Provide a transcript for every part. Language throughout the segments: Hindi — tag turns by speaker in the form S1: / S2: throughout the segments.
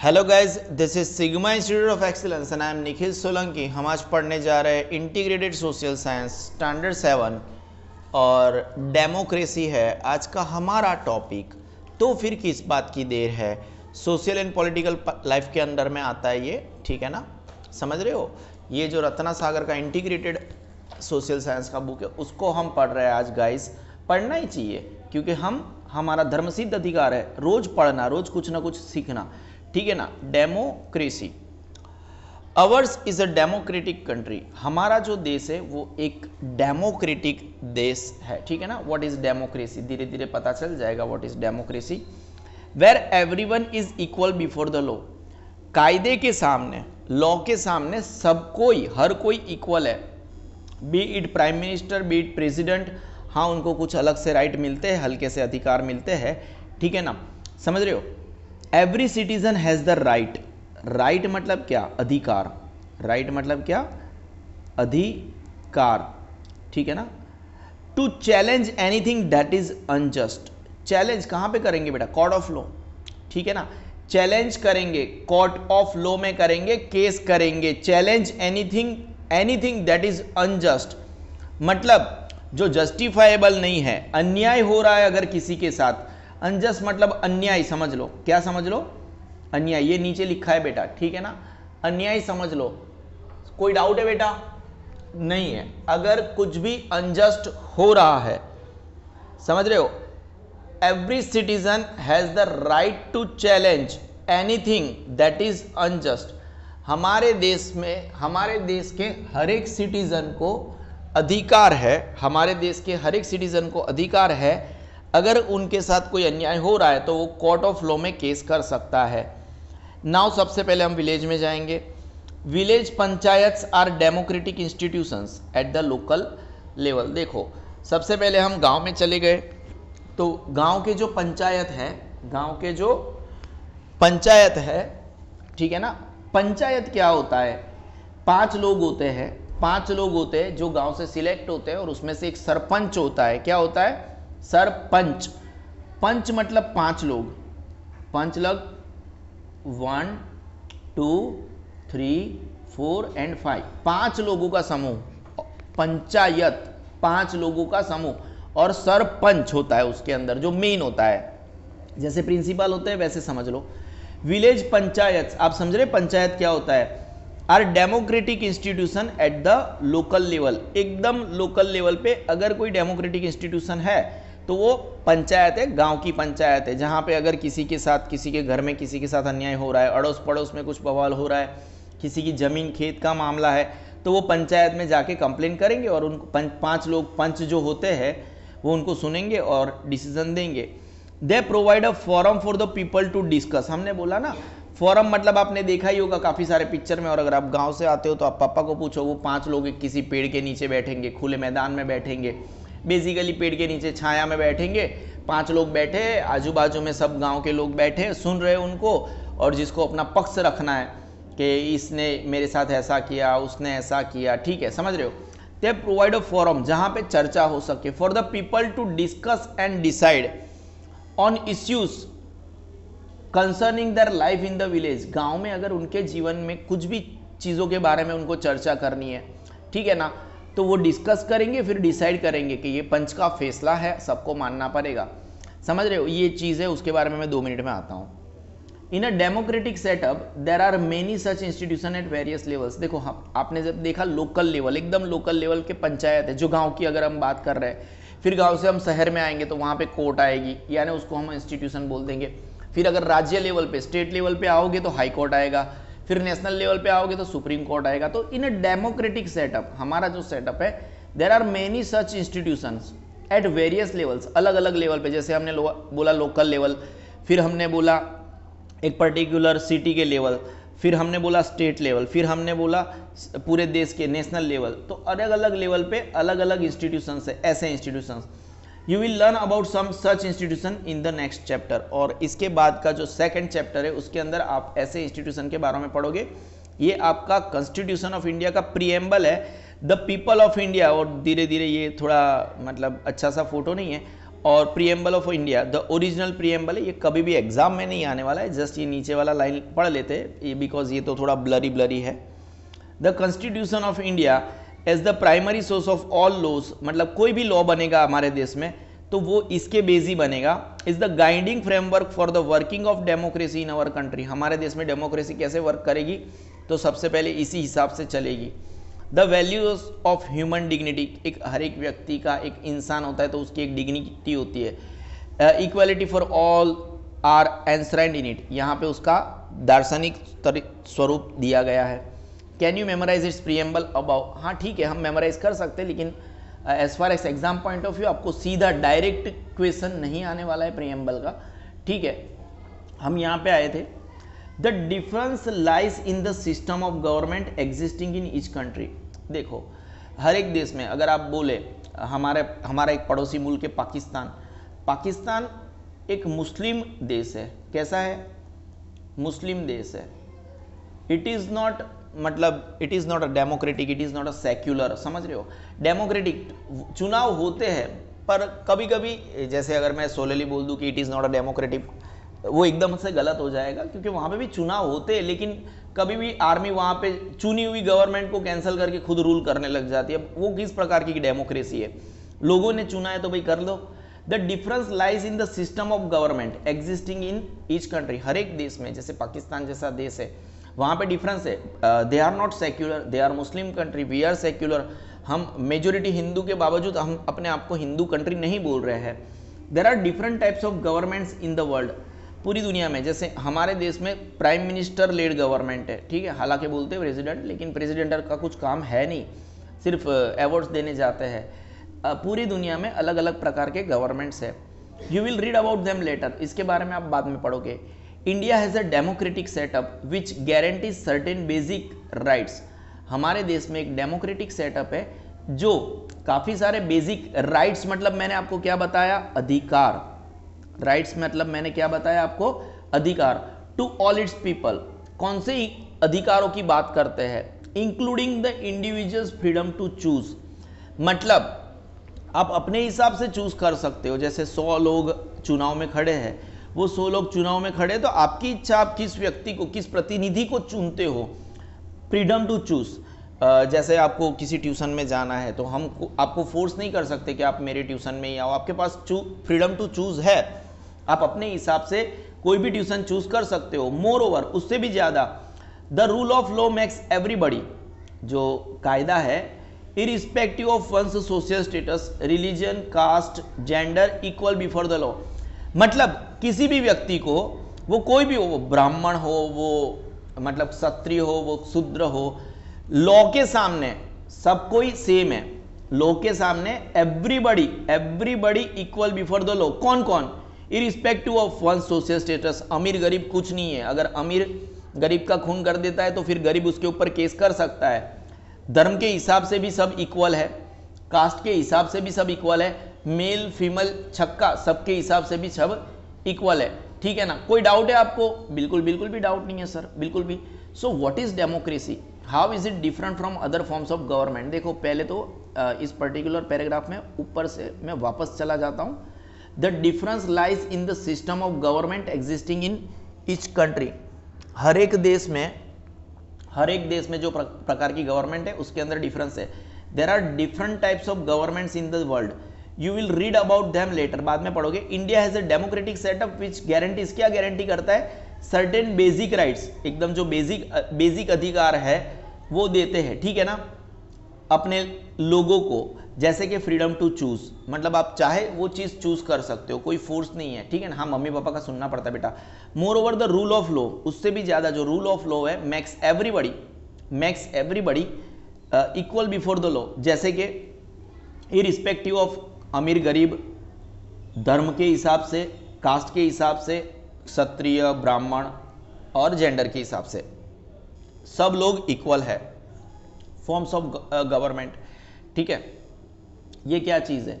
S1: Hello guys, this is sigma institute of excellence and I am Nikhil Solanki. हम आज पढ़ने जा रहे हैं इंटीग्रेटेड सोशल साइंस स्टैंडर्ड 7 और डेमोक्रेसी है आज का हमारा टॉपिक। तो फिर किस बात की देर है, सोशल एंड पॉलिटिकल लाइफ के अंदर में आता है ये, ठीक है ना। समझ रहे हो, ये जो रत्ना सागर का इंटीग्रेटेड सोशल साइंस का बुक है उसको हम पढ़ रहे हैं आज गाइज। पढ़ना ही चाहिए क्योंकि हमारा धर्मसिद्ध अधिकार है रोज पढ़ना, रोज कुछ ना कुछ सीखना, ठीक है ना। Democracy, ours is a democratic country. हमारा जो देश है वो एक डेमोक्रेटिक देश है, ठीक है ना। व्हाट इज डेमोक्रेसी, धीरे धीरे पता चल जाएगा what is democracy. Where everyone is equal before the law. कायदे के सामने, लॉ के सामने सब कोई, हर कोई इक्वल है। B it prime minister, B it president, हाँ उनको कुछ अलग से राइट मिलते हैं, हल्के से अधिकार मिलते हैं, ठीक है ना। समझ रहे हो। Every citizen has the right. Right मतलब क्या, अधिकार। राइट मतलब क्या, अधिकार, ठीक है ना। To challenge anything that is unjust. Challenge कहां पे करेंगे बेटा, कोर्ट ऑफ लॉ, ठीक है ना। चैलेंज करेंगे, कोर्ट ऑफ लॉ में करेंगे, केस करेंगे। Challenge anything that is unjust मतलब जो जस्टिफाइबल नहीं है, अन्याय हो रहा है अगर किसी के साथ। अनजस्ट मतलब अन्याय, समझ लो, क्या समझ लो, अन्याय, ये नीचे लिखा है बेटा, ठीक है ना। अन्याय समझ लो। कोई डाउट है बेटा, नहीं है। अगर कुछ भी अनजस्ट हो रहा है, समझ रहे हो, every citizen has the right to challenge anything that is unjust. हमारे देश में, हमारे देश के हर एक सिटीजन को अधिकार है, हमारे देश के हर एक सिटीजन को अधिकार है, अगर उनके साथ कोई अन्याय हो रहा है तो वो कोर्ट ऑफ लॉ में केस कर सकता है। नाउ सबसे पहले हम विलेज में जाएंगे। Village panchayats are democratic institutions at the local level. देखो सबसे पहले हम गांव में चले गए, तो गांव के जो पंचायत है, गांव के जो पंचायत है, ठीक है ना। पंचायत क्या होता है, 5 लोग होते हैं, 5 लोग होते हैं जो गांव से सिलेक्ट होते हैं और उसमें से एक सरपंच होता है। क्या होता है, सरपंच। पंच मतलब 5 लोग, पंच लग 1 2 3 4 एंड 5, 5 लोगों का समूह पंचायत, 5 लोगों का समूह। और सरपंच होता है उसके अंदर जो मेन होता है, जैसे प्रिंसिपल होते हैं वैसे समझ लो। विलेज पंचायत, आप समझ रहे पंचायत क्या होता है, are democratic institution at the local level. एकदम लोकल लेवल पे अगर कोई डेमोक्रेटिक इंस्टीट्यूशन है तो वो पंचायत है, गांव की पंचायत है, जहां पे अगर किसी के साथ, किसी के घर में किसी के साथ अन्याय हो रहा है, अड़ोस पड़ोस में कुछ बवाल हो रहा है, किसी की जमीन खेत का मामला है, तो वो पंचायत में जाके कंप्लेन करेंगे और उनको 5 लोग पंच जो होते हैं वो उनको सुनेंगे और डिसीजन देंगे। They provide a forum for the people to discuss. हमने बोला ना फोरम मतलब आपने देखा ही होगा काफ़ी सारे पिक्चर में, और अगर आप गांव से आते हो तो आप पापा को पूछो, वो 5 लोग किसी पेड़ के नीचे बैठेंगे, खुले मैदान में बैठेंगे, बेसिकली पेड़ के नीचे छाया में बैठेंगे। 5 लोग बैठे, आजू बाजू में सब गांव के लोग बैठे, सुन रहे उनको, और जिसको अपना पक्ष रखना है कि इसने मेरे साथ ऐसा किया, उसने ऐसा किया, ठीक है, समझ रहे हो। दे प्रोवाइड अ फोरम जहां पे चर्चा हो सके, for the people to discuss and decide on issues concerning their life in the village. गांव में अगर उनके जीवन में कुछ भी चीज़ों के बारे में उनको चर्चा करनी है, ठीक है ना, तो वो डिस्कस करेंगे, फिर डिसाइड करेंगे कि ये पंच का फैसला है, सबको मानना पड़ेगा। समझ रहे हो, ये चीज़ है, उसके बारे में मैं 2 मिनट में आता हूँ। In a democratic setup there are many such institution at various levels. देखो आपने जब देखा लोकल लेवल, एकदम लोकल लेवल के पंचायत है, जो गाँव की अगर हम बात कर रहे हैं, फिर गाँव से हम शहर में आएंगे तो वहाँ पर कोर्ट आएगी, यानी उसको हम इंस्टीट्यूशन बोल देंगे। फिर अगर राज्य लेवल पे, स्टेट लेवल पे आओगे तो हाई कोर्ट आएगा, फिर नेशनल लेवल पे आओगे तो सुप्रीम कोर्ट आएगा। तो इन अ डेमोक्रेटिक सेटअप, हमारा जो सेटअप है, there are many such institutions at various levels, अलग अलग लेवल पे। जैसे हमने बोला लोकल लेवल, फिर हमने बोला एक पर्टिकुलर सिटी के लेवल, फिर हमने बोला स्टेट लेवल, फिर हमने बोला पूरे देश के नेशनल लेवल। तो अलग अलग लेवल पे अलग अलग इंस्टीट्यूशंस है, ऐसे institutions. You will learn about some such institution in the next chapter. और इसके बाद का जो 2nd चैप्टर है उसके अंदर आप ऐसे इंस्टीट्यूशन के बारे में पढ़ोगे। ये आपका कॉन्स्टिट्यूशन ऑफ इंडिया का प्रीएम्बल है, द पीपल ऑफ इंडिया। और धीरे धीरे, ये थोड़ा मतलब अच्छा सा फोटो नहीं है, और preamble of India, the original preamble है, ये कभी भी एग्जाम में नहीं आने वाला है, जस्ट ये नीचे वाला लाइन पढ़ लेते हैं ये, बिकॉज ये तो थोड़ा ब्लरी है। The constitution of India as the primary source of all laws, मतलब कोई भी लॉ बनेगा हमारे देश में तो वो इसके बेस ही बनेगा। Is the guiding framework for the working of democracy in our country, हमारे देश में डेमोक्रेसी कैसे वर्क करेगी तो सबसे पहले इसी हिसाब से चलेगी। The values of human dignity, एक हर एक व्यक्ति का, एक इंसान होता है तो उसकी एक डिग्निटी होती है। Equality for all are enshrined in it, यहाँ पे उसका दार्शनिक स्वरूप दिया गया है। Can you memorize its preamble about, हाँ ठीक है हम मेमोराइज कर सकते हैं, लेकिन as far as exam point of view आपको सीधा डायरेक्ट क्वेश्चन नहीं आने वाला है प्रीएम्बल का, ठीक है। हम यहाँ पे आए थे, the difference lies in the system of government existing in each country. देखो हर एक देश में अगर आप बोले, हमारा एक पड़ोसी मुल्क है पाकिस्तान एक मुस्लिम देश है, कैसा है, मुस्लिम देश है। इट इज़ नॉट, मतलब it is not a democratic, it is not a secular, समझ रहे हो। डेमोक्रेटिक चुनाव होते हैं पर कभी कभी, जैसे अगर मैं सोलेली बोल दूं कि it is not a democratic, वो एकदम से गलत हो जाएगा, क्योंकि वहाँ पे भी चुनाव होते हैं, लेकिन कभी भी आर्मी वहाँ पे चुनी हुई गवर्नमेंट को कैंसिल करके खुद रूल करने लग जाती है। वो किस प्रकार की डेमोक्रेसी है, लोगों ने चुना है तो भाई कर लो। The difference lies in the system of government existing in each country, हर एक देश में, जैसे पाकिस्तान जैसा देश है वहाँ पे डिफरेंस है। They are not secular, they are Muslim country, we are secular, हम मेजोरिटी हिंदू के बावजूद हम अपने आप को हिंदू कंट्री नहीं बोल रहे हैं। There are different types of governments in the world, पूरी दुनिया में। जैसे हमारे देश में प्राइम मिनिस्टर लेड गवर्नमेंट है, ठीक है, हालांकि बोलते हैं प्रेसिडेंट, लेकिन प्रेसिडेंट का कुछ काम है नहीं, सिर्फ अवार्ड्स देने जाते हैं। पूरी दुनिया में अलग अलग प्रकार के गवर्नमेंट्स है। You will read about them later, इसके बारे में आप बाद में पढ़ोगे। India has a democratic setup which guarantees certain basic rights, हमारे देश में एक डेमोक्रेटिक सेटअप है जो काफ़ी सारे बेसिक राइट्स, मतलब मैंने आपको क्या बताया, अधिकार, राइट्स मतलब मैंने क्या बताया आपको, अधिकार, टू ऑल इट्स पीपल। कौन से अधिकारों की बात करते हैं, including the individual's freedom to choose, मतलब आप अपने हिसाब से चूज कर सकते हो। जैसे 100 लोग चुनाव में खड़े हैं, वो 100 लोग चुनाव में खड़े, तो आपकी इच्छा, आप किस व्यक्ति को, किस प्रतिनिधि को चुनते हो, फ्रीडम टू चूज। जैसे आपको किसी ट्यूशन में जाना है तो हम आपको फोर्स नहीं कर सकते कि आप मेरे ट्यूशन में ही आओ, आपके पास फ्रीडम टू चूज है, आप अपने हिसाब से कोई भी ट्यूशन चूज कर सकते हो। मोर ओवर, उससे भी ज्यादा, the rule of law makes everybody, जो कायदा है, irrespective of one's social status, religion, caste, gender, equal before the law, मतलब किसी भी व्यक्ति को, वो कोई भी हो, वो ब्राह्मण हो, वो मतलब क्षत्रिय हो, वो शूद्र हो, लॉ के सामने सब कोई सेम है। लॉ के सामने everybody equal before the law. कौन कौन, irrespective of one social status, अमीर गरीब कुछ नहीं है, अगर अमीर गरीब का खून कर देता है तो फिर गरीब उसके ऊपर केस कर सकता है। धर्म के हिसाब से भी सब इक्वल है, कास्ट के हिसाब से भी सब इक्वल है, मेल फीमेल छक्का सबके हिसाब से भी सब इक्वल है, ठीक है ना। कोई डाउट है आपको, बिल्कुल भी डाउट नहीं है सर, बिल्कुल भी। So what is democracy, how is it different from other forms of government. देखो पहले तो इस पर्टिकुलर पैराग्राफ में ऊपर से मैं वापस चला जाता हूँ। The difference lies in the system of government existing in each country, हर एक देश में जो प्रकार की गवर्नमेंट है उसके अंदर डिफरेंस है। There are different types of governments in the world, you will read about them later, बाद में पढ़ोगे। India has a democratic setup which guarantees, क्या गारंटी करता है, सर्टेन बेसिक राइट्स, एकदम जो बेसिक अधिकार है वो देते हैं, ठीक है ना, अपने लोगों को। जैसे कि फ्रीडम टू चूज, मतलब आप चाहे वो चीज चूज कर सकते हो, कोई फोर्स नहीं है, ठीक है ना। हाँ मम्मी पापा का सुनना पड़ता है बेटा। More over the rule of law, उससे भी ज्यादा जो रूल ऑफ लॉ है, makes everybody equal before the law, जैसे कि इरिस्पेक्टिव ऑफ अमीर गरीब, धर्म के हिसाब से, कास्ट के हिसाब से, क्षत्रिय ब्राह्मण और जेंडर के हिसाब से सब लोग इक्वल है। फॉर्म्स ऑफ गवर्नमेंट, ठीक है, ये क्या चीज है,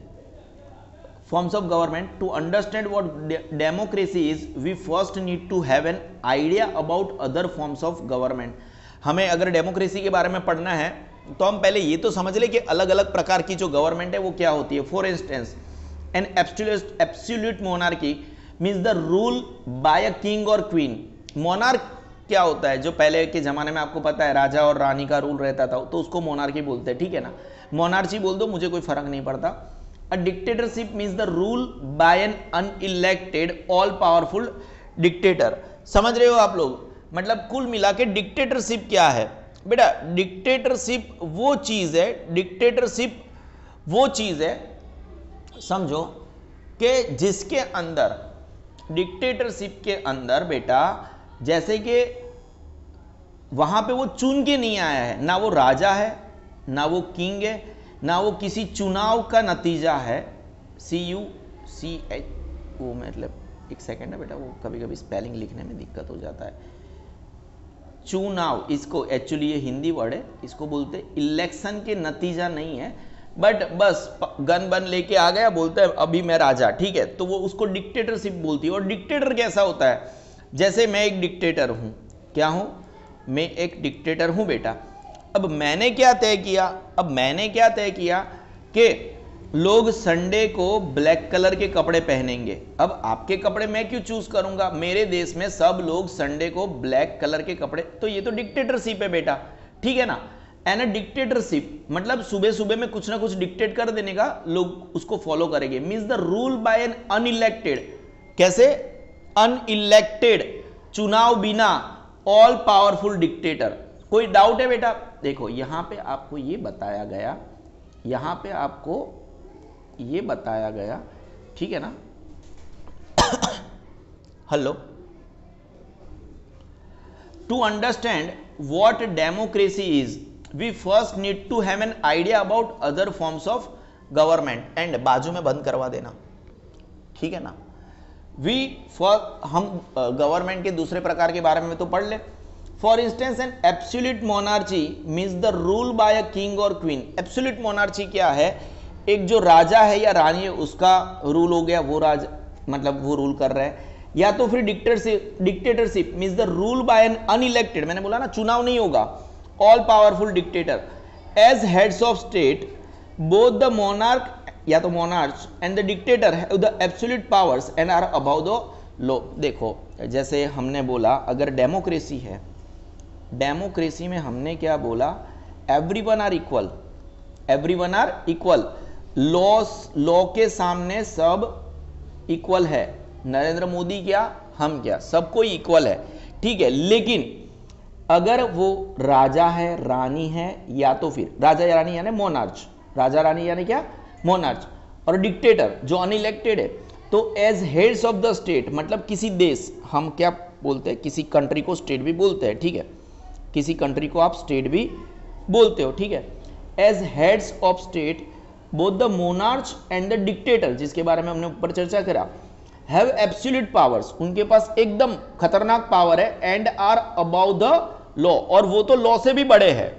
S1: forms of government. To understand what democracy is, we first need to have an idea about other forms of government. हमें अगर डेमोक्रेसी के बारे में पढ़ना है तो हम पहले ये तो समझ ले कि अलग अलग प्रकार की जो गवर्नमेंट है वो क्या होती है। For instance an absolute monarchy means the rule by a king और क्वीन। मोनार्क क्या होता है? जो पहले के जमाने में आपको पता है राजा और रानी का रूल रहता था, तो उसको मोनार्की बोलते हैं, ठीक है ना। मोनार्ची बोल दो, मुझे कोई फर्क नहीं पड़ता। A dictatorship means the rule by an unelected all powerful dictator. समझ रहे हो आप लोग? मतलब कुल मिला के डिक्टेटरशिप क्या है बेटा? डिक्टेटरशिप वो चीज है, डिक्टेटरशिप वो चीज है, समझो, कि जिसके अंदर, डिक्टेटरशिप के अंदर बेटा, जैसे कि वहां पे वो चुन के नहीं आया है, ना वो राजा है, ना वो किंग है, ना वो किसी चुनाव का नतीजा है। CUCH, वो मतलब एक सेकेंड है बेटा, वो कभी कभी स्पेलिंग लिखने में दिक्कत हो जाता है। चुनाव, इसको एक्चुअली ये हिंदी वर्ड है, इसको बोलते इलेक्शन के नतीजा नहीं है, बट बस गन बन लेके आ गया, बोलते हैं अभी मैं राजा, ठीक है, तो वो उसको डिक्टेटरशिप बोलती है। और डिक्टेटर कैसा होता है? जैसे मैं एक डिक्टेटर हूं, क्या हूं? मैं एक डिक्टेटर हूं बेटा। अब मैंने क्या तय किया कि लोग संडे को ब्लैक कलर के कपड़े पहनेंगे। अब आपके कपड़े मैं क्यों चूज करूंगा? मेरे देश में सब लोग संडे को ब्लैक कलर के कपड़े, तो ये तो डिक्टेटरशिप है बेटा, ठीक है ना। एंड अ डिक्टेटरशिप मतलब सुबह सुबह में कुछ ना कुछ डिक्टेट कर देने का, लोग उसको फॉलो करेंगे। Means the rule by an unelected, कैसे? अनइलेक्टेड, चुनाव बिना, ऑल पावरफुल डिक्टेटर। कोई डाउट है बेटा? देखो यहां पे आपको ये बताया गया, यहां पे आपको ये बताया गया, ठीक है ना। Hello, to understand what democracy is we first need to have an idea about other forms of government. And बाजू में बंद करवा देना, ठीक है ना। हम गवर्नमेंट के दूसरे प्रकार के बारे में तो पढ़ ले। For instance N absolute monarchy means the rule by a king और क्वीन। एब्सोल्यूट मोनार्ची क्या है? एक जो राजा है या रानी है उसका रूल हो गया, वो राज मतलब वो रूल कर रहा है। या तो फिर dictatorship means the rule by an unelected, मैंने बोला ना चुनाव नहीं होगा, all powerful dictator. As heads of state both the monarch या तो monarch and the dictator have the absolute powers and are above the law. देखो जैसे हमने बोला, अगर डेमोक्रेसी है, डेमोक्रेसी में हमने क्या बोला? Everyone are equal, everyone are equal, law के सामने सब इक्वल है। नरेंद्र मोदी क्या, हम क्या, सबको इक्वल है, ठीक है। लेकिन अगर वो राजा है, रानी है, या तो फिर राजा या रानी यानी मोनार्च, राजा रानी यानी क्या, मोनार्च, और डिक्टेटर जो अनइलेक्टेड है, तो as heads of the state मतलब किसी देश, हम क्या बोलते हैं, किसी कंट्री को स्टेट भी बोलते हैं, ठीक है, किसी कंट्री को आप स्टेट भी बोलते हो, ठीक है। As heads of state both the monarch and the dictator, जिसके बारे में हमने ऊपर चर्चा करा, हैव एब्सोल्यूट पावर्स, उनके पास एकदम खतरनाक पावर है, and are above the law, और वो तो लॉ से भी बड़े हैं।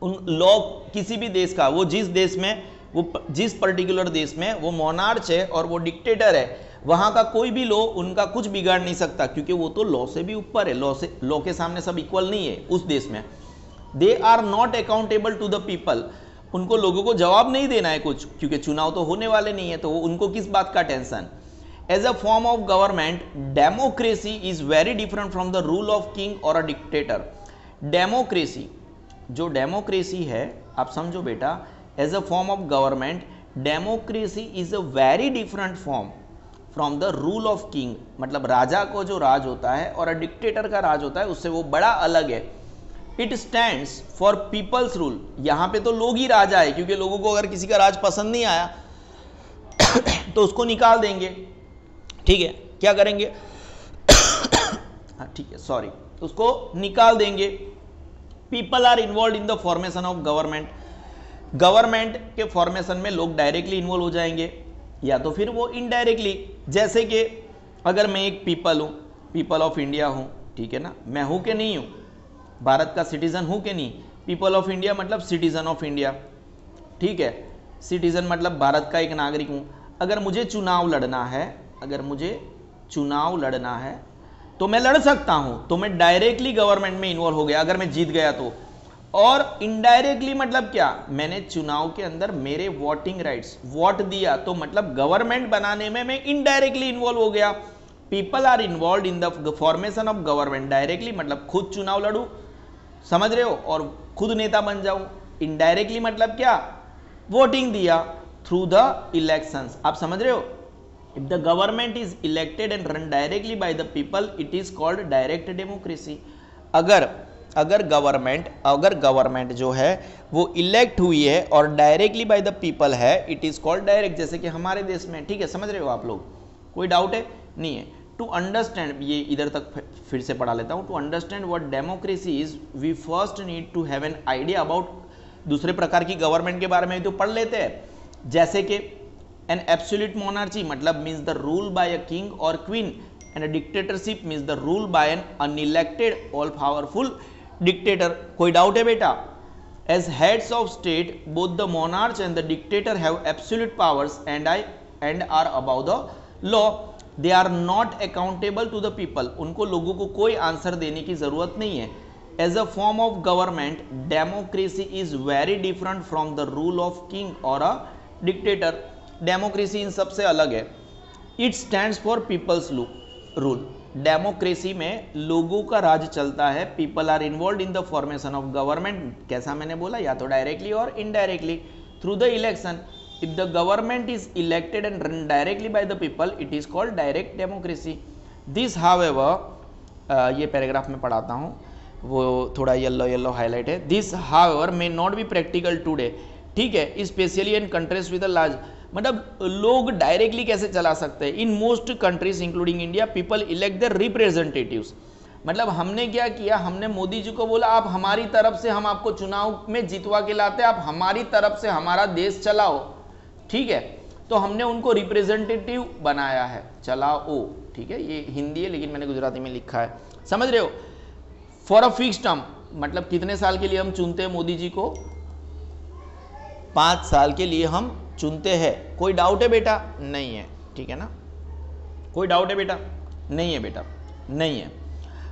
S1: उन लॉ किसी भी देश का, वो जिस देश में, वो जिस पर्टिकुलर देश में वो मोनार्च है और वो डिक्टेटर है, वहां का कोई भी लॉ उनका कुछ बिगाड़ नहीं सकता, क्योंकि वो तो लॉ से भी ऊपर है, लॉ के सामने सब इक्वल नहीं है उस देश में। They are not accountable to the people, उनको लोगों को जवाब नहीं देना है कुछ, क्योंकि चुनाव तो होने वाले नहीं है, तो उनको किस बात का tension. As a form of government democracy is very different from the rule of king और अ डिक्टेटर। डेमोक्रेसी, जो डेमोक्रेसी है आप समझो बेटा, as a form of government democracy is a very different form from the rule of king, मतलब राजा को जो राज होता है और डिक्टेटर का राज होता है, उससे वो बड़ा अलग है। It stands for people's rule, यहां पे तो लोग ही राजा है, क्योंकि लोगों को अगर किसी का राज पसंद नहीं आया तो उसको निकाल देंगे, ठीक है, क्या करेंगे हाँ ठीक है, सॉरी, उसको निकाल देंगे। People are involve in the formation of government, government के फॉर्मेशन में लोग डायरेक्टली इन्वॉल्व हो जाएंगे या तो फिर वो इनडायरेक्टली। जैसे कि अगर मैं एक पीपल हूँ, पीपल ऑफ इंडिया हूँ, ठीक है ना, मैं हूँ कि नहीं हूँ, भारत का सिटीजन हूँ कि नहीं, पीपल ऑफ इंडिया मतलब सिटीजन ऑफ इंडिया, ठीक है, सिटीजन मतलब भारत का एक नागरिक हूँ। अगर मुझे चुनाव लड़ना है, अगर मुझे चुनाव लड़ना है तो मैं लड़ सकता हूँ, तो मैं डायरेक्टली गवर्नमेंट में इन्वॉल्व हो गया अगर मैं जीत गया तो। और इनडायरेक्टली मतलब क्या, मैंने चुनाव के अंदर मेरे वोटिंग राइट्स, वोट दिया, तो मतलब गवर्नमेंट बनाने में मैं इनडायरेक्टली इन्वॉल्व हो गया। People are involve in the formation of government, directly मतलब खुद चुनाव लड़ू, समझ रहे हो, और खुद नेता बन जाऊं। इनडायरेक्टली मतलब क्या, वोटिंग दिया थ्रू द इलेक्शंस, आप समझ रहे हो। If the government is elected and run directly by the people it is called direct democracy. अगर गवर्नमेंट जो है वो इलेक्ट हुई है और डायरेक्टली बाय द पीपल है, इट इज कॉल्ड डायरेक्ट, जैसे कि हमारे देश में, ठीक है, समझ रहे हो आप लोग, कोई डाउट है, नहीं है। टू अंडरस्टैंड, ये इधर तक फिर से पढ़ा लेता हूँ। To understand what democracy is we first need to have an idea about, दूसरे प्रकार की गवर्नमेंट के बारे में तो पढ़ लेते हैं, जैसे कि एन एब्सोल्यूट मोनार्ची मतलब means the rule by a king और queen, and a dictatorship means the rule by an unelected all powerful dictator. कोई डाउट है बेटा? As heads of state both the monarch and the dictator have absolute powers and are above the law, they are not accountable to the people, उनको लोगों को कोई आंसर देने की जरूरत नहीं है। As a form of government democracy is very different from the rule of king और अ डिक्टेटर, डेमोक्रेसी इन सबसे अलग है। It stands for people's rule, democracy में लोगों का राज चलता है, people are involve in the formation of government, कैसा मैंने बोला, या तो डायरेक्टली और indirectly through the election. If the government is elected and run directly by the people, it is called direct democracy. This, however, ये पैराग्राफ में पढ़ाता हूँ, वो थोड़ा येलो हाईलाइट है। This, however, may not be practical today. ठीक है, specially in countries with a large, मतलब लोग डायरेक्टली कैसे चला सकते हैं। In most countries including India people elect their representatives, मतलब हमने क्या किया, हमने मोदी जी को बोला आप हमारी तरफ से हम आपको चुनाव में जितवा के लाते, आप हमारी तरफ से हमारा देश चलाओ, ठीक है, तो हमने उनको रिप्रेजेंटेटिव बनाया है, चलाओ, ठीक है, ये हिंदी है लेकिन मैंने गुजराती में लिखा है, समझ रहे हो। फॉर अ फिक्स टर्म मतलब कितने साल के लिए हम चुनते हैं मोदी जी को, 5 साल के लिए हम चुनते हैं। कोई डाउट है बेटा? नहीं है, ठीक है ना, कोई डाउट है बेटा? नहीं है बेटा, नहीं है।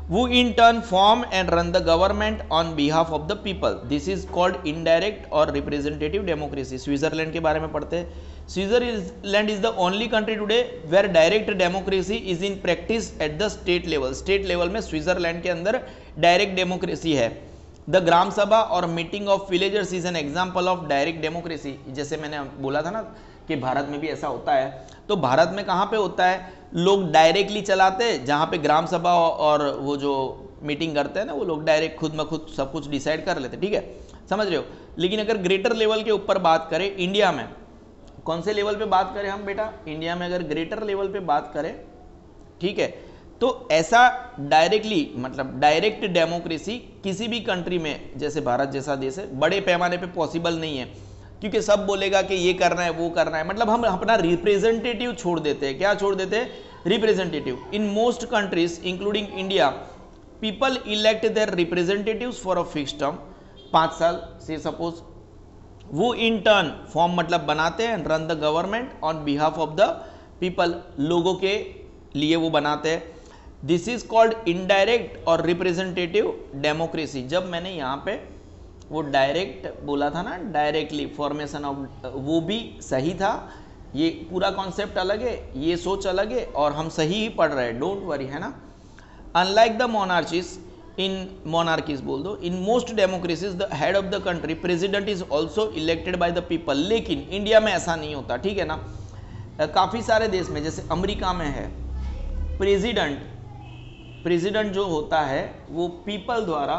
S1: वो in turn form and run the government on behalf of the people, this is called indirect और रिप्रेजेंटेटिव डेमोक्रेसी। स्विट्जरलैंड के बारे में पढ़ते हैं। Switzerland is the only country today where direct democracy is in practice at the state level, state level में स्विट्जरलैंड के अंदर डायरेक्ट डेमोक्रेसी है। द ग्राम सभा और meeting of villagers is an example of direct democracy, जैसे मैंने बोला था ना कि भारत में भी ऐसा होता है, तो भारत में कहाँ पे होता है, लोग डायरेक्टली चलाते हैं, जहाँ पे ग्राम सभा और वो जो मीटिंग करते हैं ना, वो लोग डायरेक्ट खुद में खुद सब कुछ डिसाइड कर लेते हैं, ठीक है, समझ रहे हो। लेकिन अगर ग्रेटर लेवल के ऊपर बात करें, इंडिया में कौन से लेवल पे बात करें हम बेटा, इंडिया में अगर ग्रेटर लेवल पे बात करें, ठीक है, तो ऐसा डायरेक्टली मतलब डायरेक्ट डेमोक्रेसी किसी भी कंट्री में, जैसे भारत जैसा देश है, बड़े पैमाने पे पॉसिबल नहीं है, क्योंकि सब बोलेगा कि ये करना है वो करना है, मतलब हम अपना रिप्रेजेंटेटिव छोड़ देते हैं। क्या छोड़ देते हैं? Representative. In most countries including India people elect their representatives for a fix term, 5 साल से सपोज, वो इन टर्न फॉर्म मतलब बनाते हैं, run the government on behalf of the people, लोगों के लिए वो बनाते हैं। दिस इज कॉल्ड इनडायरेक्ट और रिप्रेजेंटेटिव डेमोक्रेसी। जब मैंने यहाँ पे वो डायरेक्ट बोला था ना, डायरेक्टली फॉर्मेशन ऑफ, वो भी सही था, ये पूरा कॉन्सेप्ट अलग है, ये सोच अलग है, और हम सही ही पढ़ रहे हैं, डोंट वरी, है ना। अनलाइक द मोनार्चीज, इन मोनार्कीज बोल दो, in most democracies the head of the country president is also elected by the people, लेकिन इंडिया में ऐसा नहीं होता, ठीक है ना। काफ़ी सारे देश में, जैसे अमेरिका में है, प्रेसिडेंट जो होता है वो पीपल द्वारा,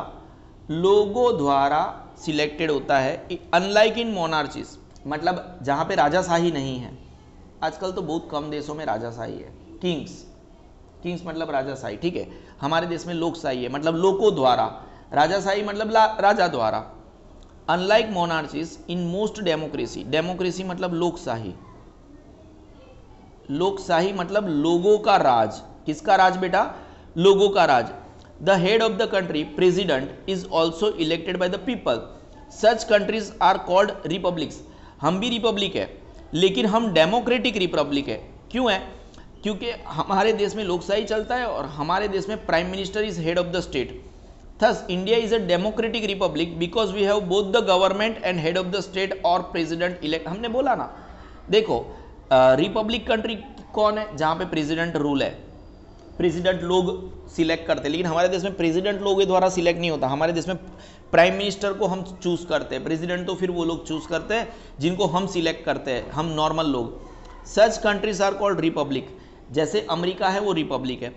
S1: लोगों द्वारा सिलेक्टेड होता है। अनलाइक इन मोनार्चीज, मतलब जहाँ पे राजाशाही नहीं है, आजकल तो बहुत कम देशों में राजाशाही है, किंग्स मतलब राजाशाही, ठीक है, हमारे देश में लोकशाही है, मतलब लोगों द्वारा, राजाशाही मतलब राजा द्वारा। Unlike monarchies in most democracy, democracy मतलब लोकशाही, लोकशाही मतलब लोगों का राज, किसका राज बेटा? लोगों का राज। The head of the country, president, is also elected by the people. Such countries are called republics. हम भी रिपब्लिक है, लेकिन हम डेमोक्रेटिक रिपब्लिक है। क्यों है? क्योंकि हमारे देश में लोकशाही चलता है और हमारे देश में prime minister is head of the state. Thus India is a democratic republic because we have both the government and head of the state और प्रेसिडेंट इलेक्ट। हमने बोला ना, देखो रिपब्लिक कंट्री कौन है, जहां पे प्रेसिडेंट रूल है, प्रेसिडेंट लोग सिलेक्ट करते हैं, लेकिन हमारे देश में प्रेसिडेंट लोगों के द्वारा सिलेक्ट नहीं होता। हमारे देश में प्राइम मिनिस्टर को हम चूज करते हैं, प्रेसिडेंट तो फिर वो लोग चूज करते हैं जिनको हम सिलेक्ट करते हैं, हम नॉर्मल लोग। सच कंट्रीज आर कॉल्ड रिपब्लिक, जैसे अमेरिका है वो रिपब्लिक है।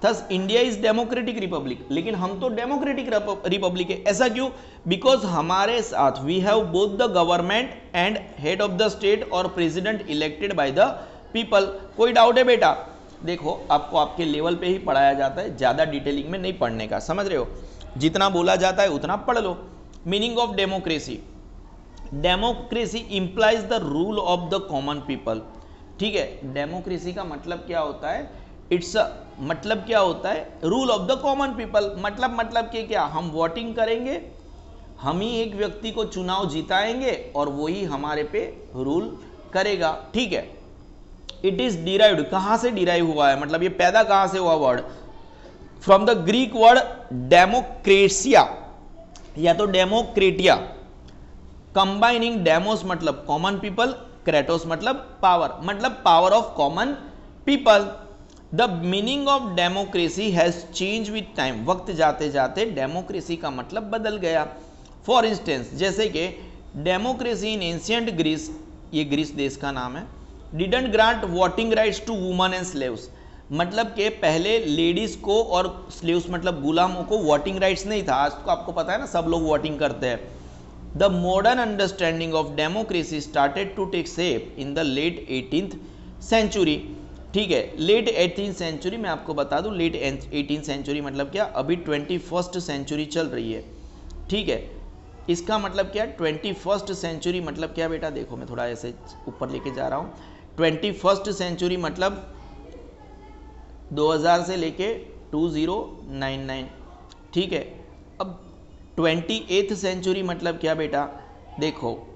S1: Thus India is democratic Republic, लेकिन हम तो डेमोक्रेटिक रिपब्लिक है। ऐसा क्यों? बिकॉज हमारे साथ we have both the government and head of the state और president elected by the people. कोई डाउट है बेटा? देखो आपको आपके लेवल पे ही पढ़ाया जाता है, ज़्यादा डिटेलिंग में नहीं पढ़ने का, समझ रहे हो? जितना बोला जाता है उतना पढ़ लो। Meaning of democracy, democracy implies the rule of the common people. ठीक है, डेमोक्रेसी का मतलब क्या होता है? इट्स मतलब क्या होता है? Rule of the common people. मतलब कि क्या? हम वोटिंग करेंगे, हम ही एक व्यक्ति को चुनाव जिताएंगे और वही हमारे पे रूल करेगा। ठीक है, इट इज डिराइव्ड, कहां से डिराइव हुआ है, मतलब ये पैदा कहां से हुआ word? From the Greek word democracia या तो डेमोक्रेटिया, कंबाइनिंग डेमोस मतलब कॉमन पीपल, क्रेटोस मतलब power of common people. The meaning of democracy has change with time, वक्त जाते जाते डेमोक्रेसी का मतलब बदल गया। फॉर इंस्टेंस, जैसे कि डेमोक्रेसी इन एंशिएंट ग्रीस, ये ग्रीस देश का नाम है, didn't grant voting rights to women and slaves, मतलब कि पहले लेडीज को और स्लेव्स मतलब गुलामों को वोटिंग राइट्स नहीं था। आज तो आपको पता है ना, सब लोग वोटिंग करते हैं। The modern understanding of democracy started to take shape in the late 18th century. ठीक है, लेट 18th सेंचुरी, मैं आपको बता दूं लेट 18th सेंचुरी मतलब क्या, अभी 21st सेंचुरी चल रही है। ठीक है, इसका मतलब क्या? 21st सेंचुरी मतलब क्या बेटा? देखो मैं थोड़ा ऐसे ऊपर लेके जा रहा हूँ। 21st सेंचुरी मतलब 2000 से लेके 2099। ठीक है, अब 28th सेंचुरी मतलब क्या बेटा? देखो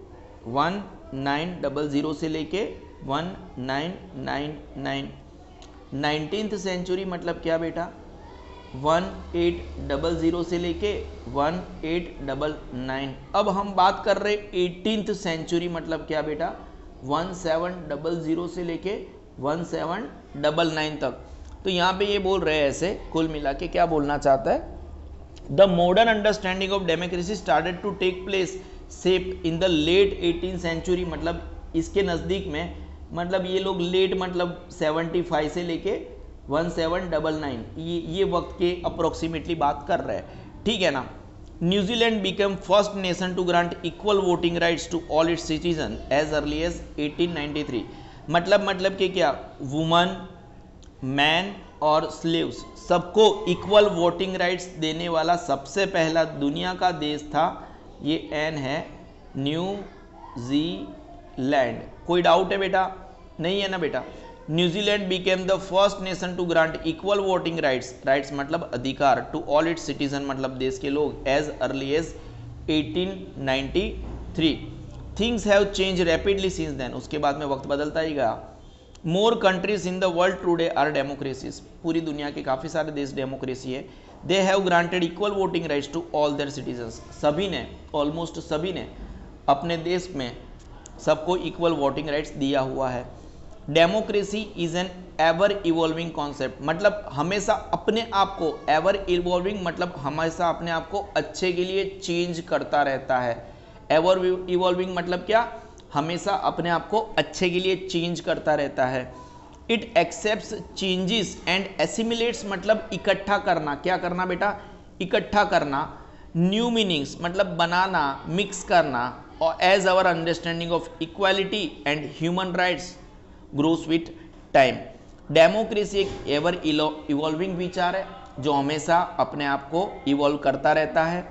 S1: 1900 से लेके 1999। 19th सेंचुरी मतलब क्या बेटा? 1800 से लेके 1899। अब हम बात कर रहे 18th सेंचुरी मतलब क्या बेटा? 1700 से लेके 1799 तक। तो यहाँ पे ये बोल रहे हैं ऐसे, कुल मिला के क्या बोलना चाहता है? The modern understanding of democracy started to take place shape in the late 18th century, मतलब इसके नज़दीक में, मतलब ये लोग लेट मतलब 75 से लेके 1799 ये वक्त के अप्रोक्सीमेटली बात कर रहे हैं। ठीक है ना। New Zealand became first nation to grant equal voting rights to all its citizen as early as 1893। मतलब कि क्या? वुमन, मैन और स्लेव्स सबको इक्वल वोटिंग राइट्स देने वाला सबसे पहला दुनिया का देश था, ये एन है, न्यूजीलैंड। कोई डाउट है बेटा? नहीं है ना बेटा? New Zealand became the first nation to grant equal voting rights मतलब अधिकार, टू ऑल इट्स सिटीजन मतलब देश के लोग, as early as 1893। Things have change rapidly since then, उसके बाद में वक्त बदलता ही गया। More countries in the world today are democracies, पूरी दुनिया के काफ़ी सारे देश डेमोक्रेसी है। They have granted equal voting rights to all their citizens, सभी ने, ऑलमोस्ट सभी ने अपने देश में सबको इक्वल वोटिंग राइट्स दिया हुआ है। Democracy is an ever evolving concept, मतलब हमेशा अपने आप को, एवर इवॉल्विंग मतलब हमेशा अपने आप को अच्छे के लिए चेंज करता रहता है। एवर इवॉल्विंग मतलब क्या? हमेशा अपने आप को अच्छे के लिए चेंज करता रहता है। It accepts changes and assimilates मतलब इकट्ठा करना। क्या करना बेटा? इकट्ठा करना। न्यू मीनिंग्स मतलब बनाना, मिक्स करना। और as our understanding of equality and human rights grows with time. Democracy एक एवर इवॉल्विंग विचार है जो हमेशा अपने आप को इवॉल्व करता रहता है।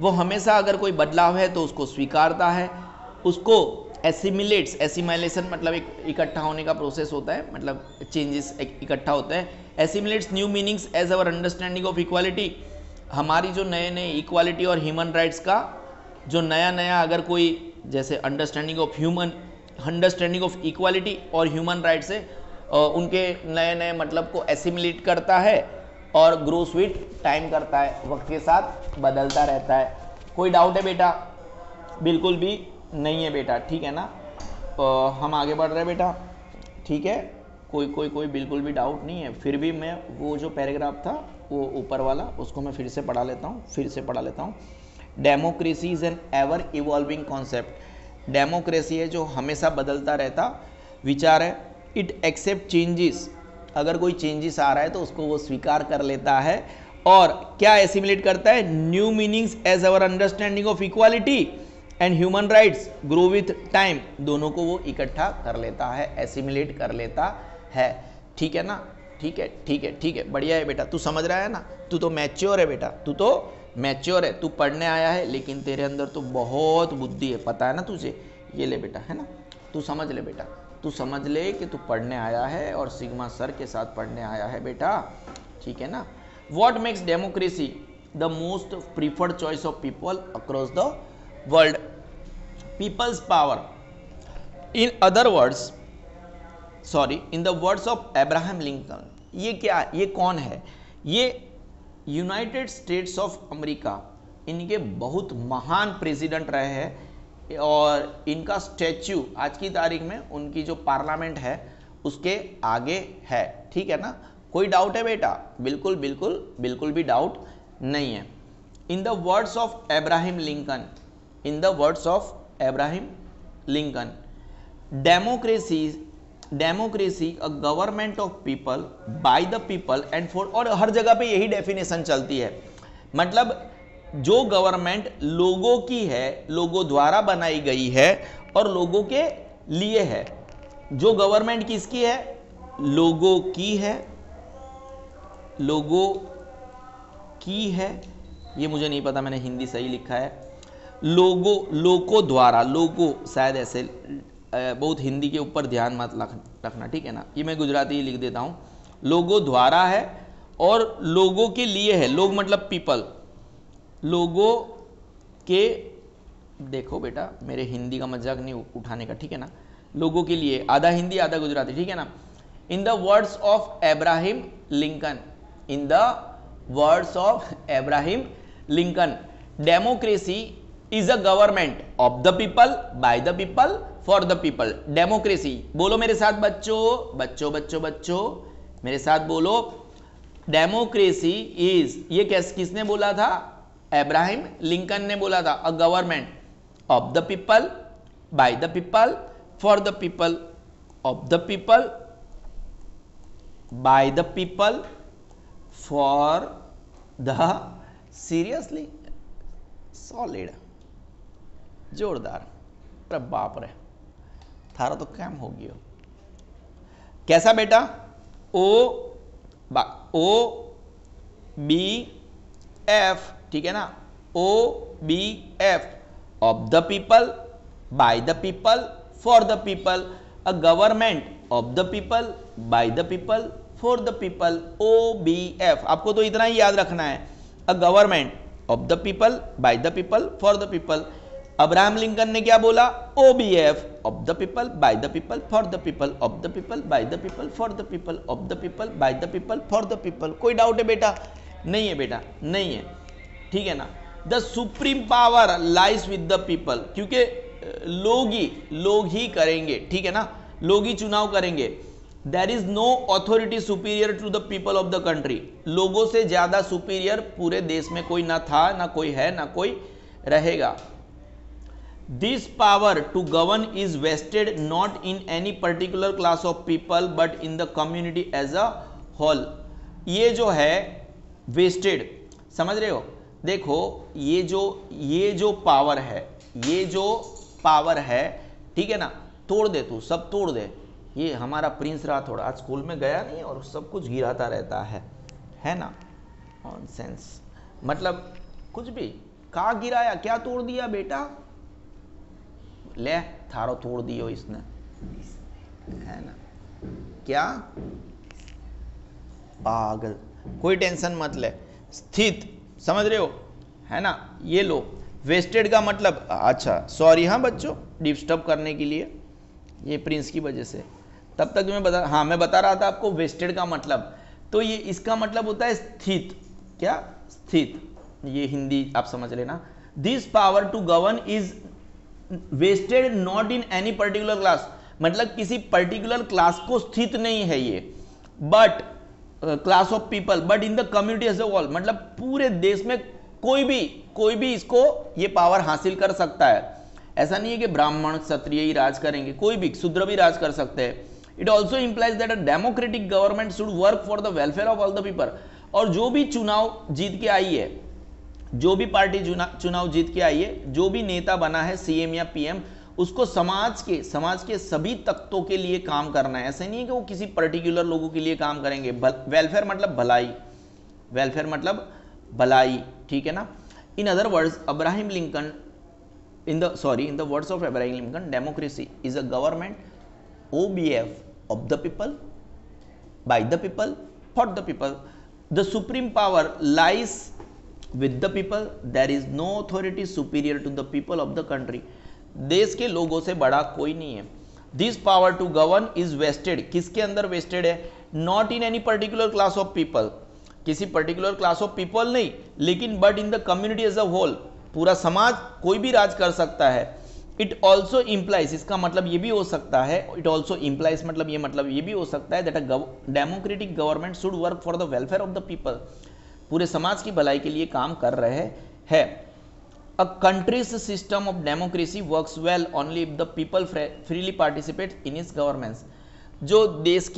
S1: वो हमेशा अगर कोई बदलाव है तो उसको स्वीकारता है, उसको एसिमिलेट्स, एसिमिलेशन मतलब एक इकट्ठा होने का प्रोसेस होता है, मतलब चेंजेस इकट्ठा होता है। Assimilates new meanings as our understanding of equality, हमारी जो नए नए इक्वालिटी और ह्यूमन राइट्स का जो नया नया अगर कोई जैसे अंडरस्टैंडिंग ऑफ इक्वालिटी और ह्यूमन राइट्स है, उनके नए नए मतलब को एसिमिलेट करता है और ग्रोस विथ टाइम करता है, वक्त के साथ बदलता रहता है। कोई डाउट है बेटा? बिल्कुल भी नहीं है बेटा, ठीक है ना। हम आगे बढ़ रहे हैं बेटा, ठीक है। कोई बिल्कुल भी डाउट नहीं है। फिर भी मैं वो जो पैराग्राफ था वो ऊपर वाला, उसको मैं फिर से पढ़ा लेता हूँ। Democracy is an ever evolving concept. Democracy है जो हमेशा बदलता रहता विचार है। इट एक्सेप्ट चेंजेस, अगर कोई चेंजेस आ रहा है तो उसको वो स्वीकार कर लेता है। और क्या एसिमिलेट करता है? New meanings as our understanding of equality and human rights grow with time, दोनों को वो इकट्ठा कर लेता है, एसिमिलेट कर लेता है। ठीक है ना? ठीक है, बढ़िया है बेटा। तू समझ रहा है ना? तू तो मैच्योर है बेटा, तू तो मैच्योर है। तू पढ़ने आया है लेकिन तेरे अंदर तो बहुत बुद्धि है, पता है ना तुझे। ये ले बेटा, है ना? तू समझ ले बेटा, तू समझ ले कि तू पढ़ने आया है और सिग्मा सर के साथ पढ़ने आया है बेटा, ठीक है ना। What makes democracy the most preferred choice of people across the world? Peoples power. In other words, in the words of Abraham Lincoln. ये क्या, ये कौन है? ये यूनाइटेड स्टेट्स ऑफ अमेरिका, इनके बहुत महान प्रेसिडेंट रहे हैं और इनका स्टैच्यू आज की तारीख में उनकी जो पार्लियामेंट है उसके आगे है, ठीक है ना। कोई डाउट है बेटा? बिल्कुल भी डाउट नहीं है। In the words of Abraham Lincoln, democracy a government of people by the people and for, और हर जगह पे यही डेफिनेशन चलती है। मतलब जो गवर्नमेंट लोगों की है, लोगों द्वारा बनाई गई है और लोगों के लिए है। जो गवर्नमेंट किसकी है? लोगों की है, ये मुझे नहीं पता, मैंने हिंदी सही लिखा है। लोगों द्वारा, शायद ऐसे, बहुत हिंदी के ऊपर ध्यान मत रखना, ठीक है ना। ये मैं गुजराती लिख देता हूँ। लोगों द्वारा है और लोगों के लिए है। लोग मतलब पीपल, लोगों के, देखो बेटा मेरे हिंदी का मजाक नहीं उठाने का, ठीक है ना। लोगों के लिए, आधा हिंदी आधा गुजराती, ठीक है ना। In the words of Abraham Lincoln, democracy is a government of the people by the people for the people. Democracy, बोलो मेरे साथ बच्चों, मेरे साथ बोलो। डेमोक्रेसी इज, ये किसने बोला था? अब्राहम लिंकन ने बोला था। A government of the people by the people for the people, of the people by the people for the, seriously solid, जोरदार। अरे बाप रे, थारा तो कैम हो गया। कैसा बेटा? ओ बी एफ, ठीक है ना। OBF, of the people by the people for the people, a government of the people by the people for the people. OBF, आपको तो इतना ही याद रखना है, a government of the people by the people for the people. Abraham Lincoln ने क्या बोला? OBF, of the people by the people for the people, of the people by the people for the people, of the people by the people for the people. कोई डाउट है बेटा? नहीं है बेटा, नहीं है, ठीक है ना। The supreme power lies with the people, क्योंकि लोग ही करेंगे, ठीक है ना, लोग ही चुनाव करेंगे। There is no authority superior to the people of the country, लोगों से ज्यादा सुपीरियर पूरे देश में कोई ना था, ना कोई है, ना कोई रहेगा। This power to govern is vested not in any particular class of people but in the community as a whole. ये जो है वेस्टेड, समझ रहे हो? देखो ये जो पावर है, ठीक है ना, तोड़ दे तू, सब तोड़ दे। ये हमारा प्रिंस रहा थोड़ा, आज स्कूल में गया नहीं और सब कुछ गिराता रहता है ना। नॉनसेंस, मतलब कुछ भी, कहाँ गिराया, क्या तोड़ दिया बेटा? ले थारो तोड़ दियो इसने, है ना, क्या पागल। कोई टेंशन मत ले, स्थित, समझ रहे हो, है ना। ये लो, वेस्टेड का मतलब, अच्छा सॉरी हाँ बच्चों, डिस्टर्ब करने के लिए, ये प्रिंस की वजह से। तब तक मैं बता रहा था आपको वेस्टेड का मतलब। तो ये इसका मतलब होता है स्थित, क्या स्थित, ये हिंदी आप समझ लेना। This power to govern is vested not in any particular class, मतलब किसी पर्टिकुलर क्लास को स्थित नहीं है ये, but class of people, but in the community as a whole, मतलब पूरे देश में कोई भी इसको ये पावर हासिल कर सकता है। ऐसा नहीं है कि ब्राह्मण क्षत्रिय ही राज करेंगे, कोई भी शूद्र भी राज कर सकते हैं। It also implies that a democratic government should work for the welfare of all the people, और जो भी चुनाव जीत के आई है, जो भी पार्टी चुनाव जीत के आई है, जो भी नेता बना है सीएम या पीएम, उसको समाज के सभी तत्वों के लिए काम करना है। ऐसा नहीं है कि वो किसी पर्टिकुलर लोगों के लिए काम करेंगे। वेलफेयर मतलब भलाई, वेलफेयर मतलब भलाई, ठीक है ना। In other words Abraham Lincoln in the words of Abraham Lincoln, democracy is a government OBF of the people, by the people, for the people. The supreme power lies with the people. There is no authority superior to the people of the country. देश के लोगों से बड़ा कोई नहीं है। This power to govern is vested, किसके अंदर vested है? Not in any particular class of people, किसी पर्टिकुलर क्लास ऑफ पीपल नहीं, लेकिन but in the community as a whole, पूरा समाज कोई भी राज कर सकता है। इट ऑल्सो इंप्लाइज, इसका मतलब ये भी हो सकता है, इट ऑल्सो इंप्लाइज मतलब ये भी हो सकता है that a democratic government should work for the welfare of the people, पूरे समाज की भलाई के लिए काम कर रहे हैं। A country's system of democracy works well only if the people freely participate in its governance. जो देश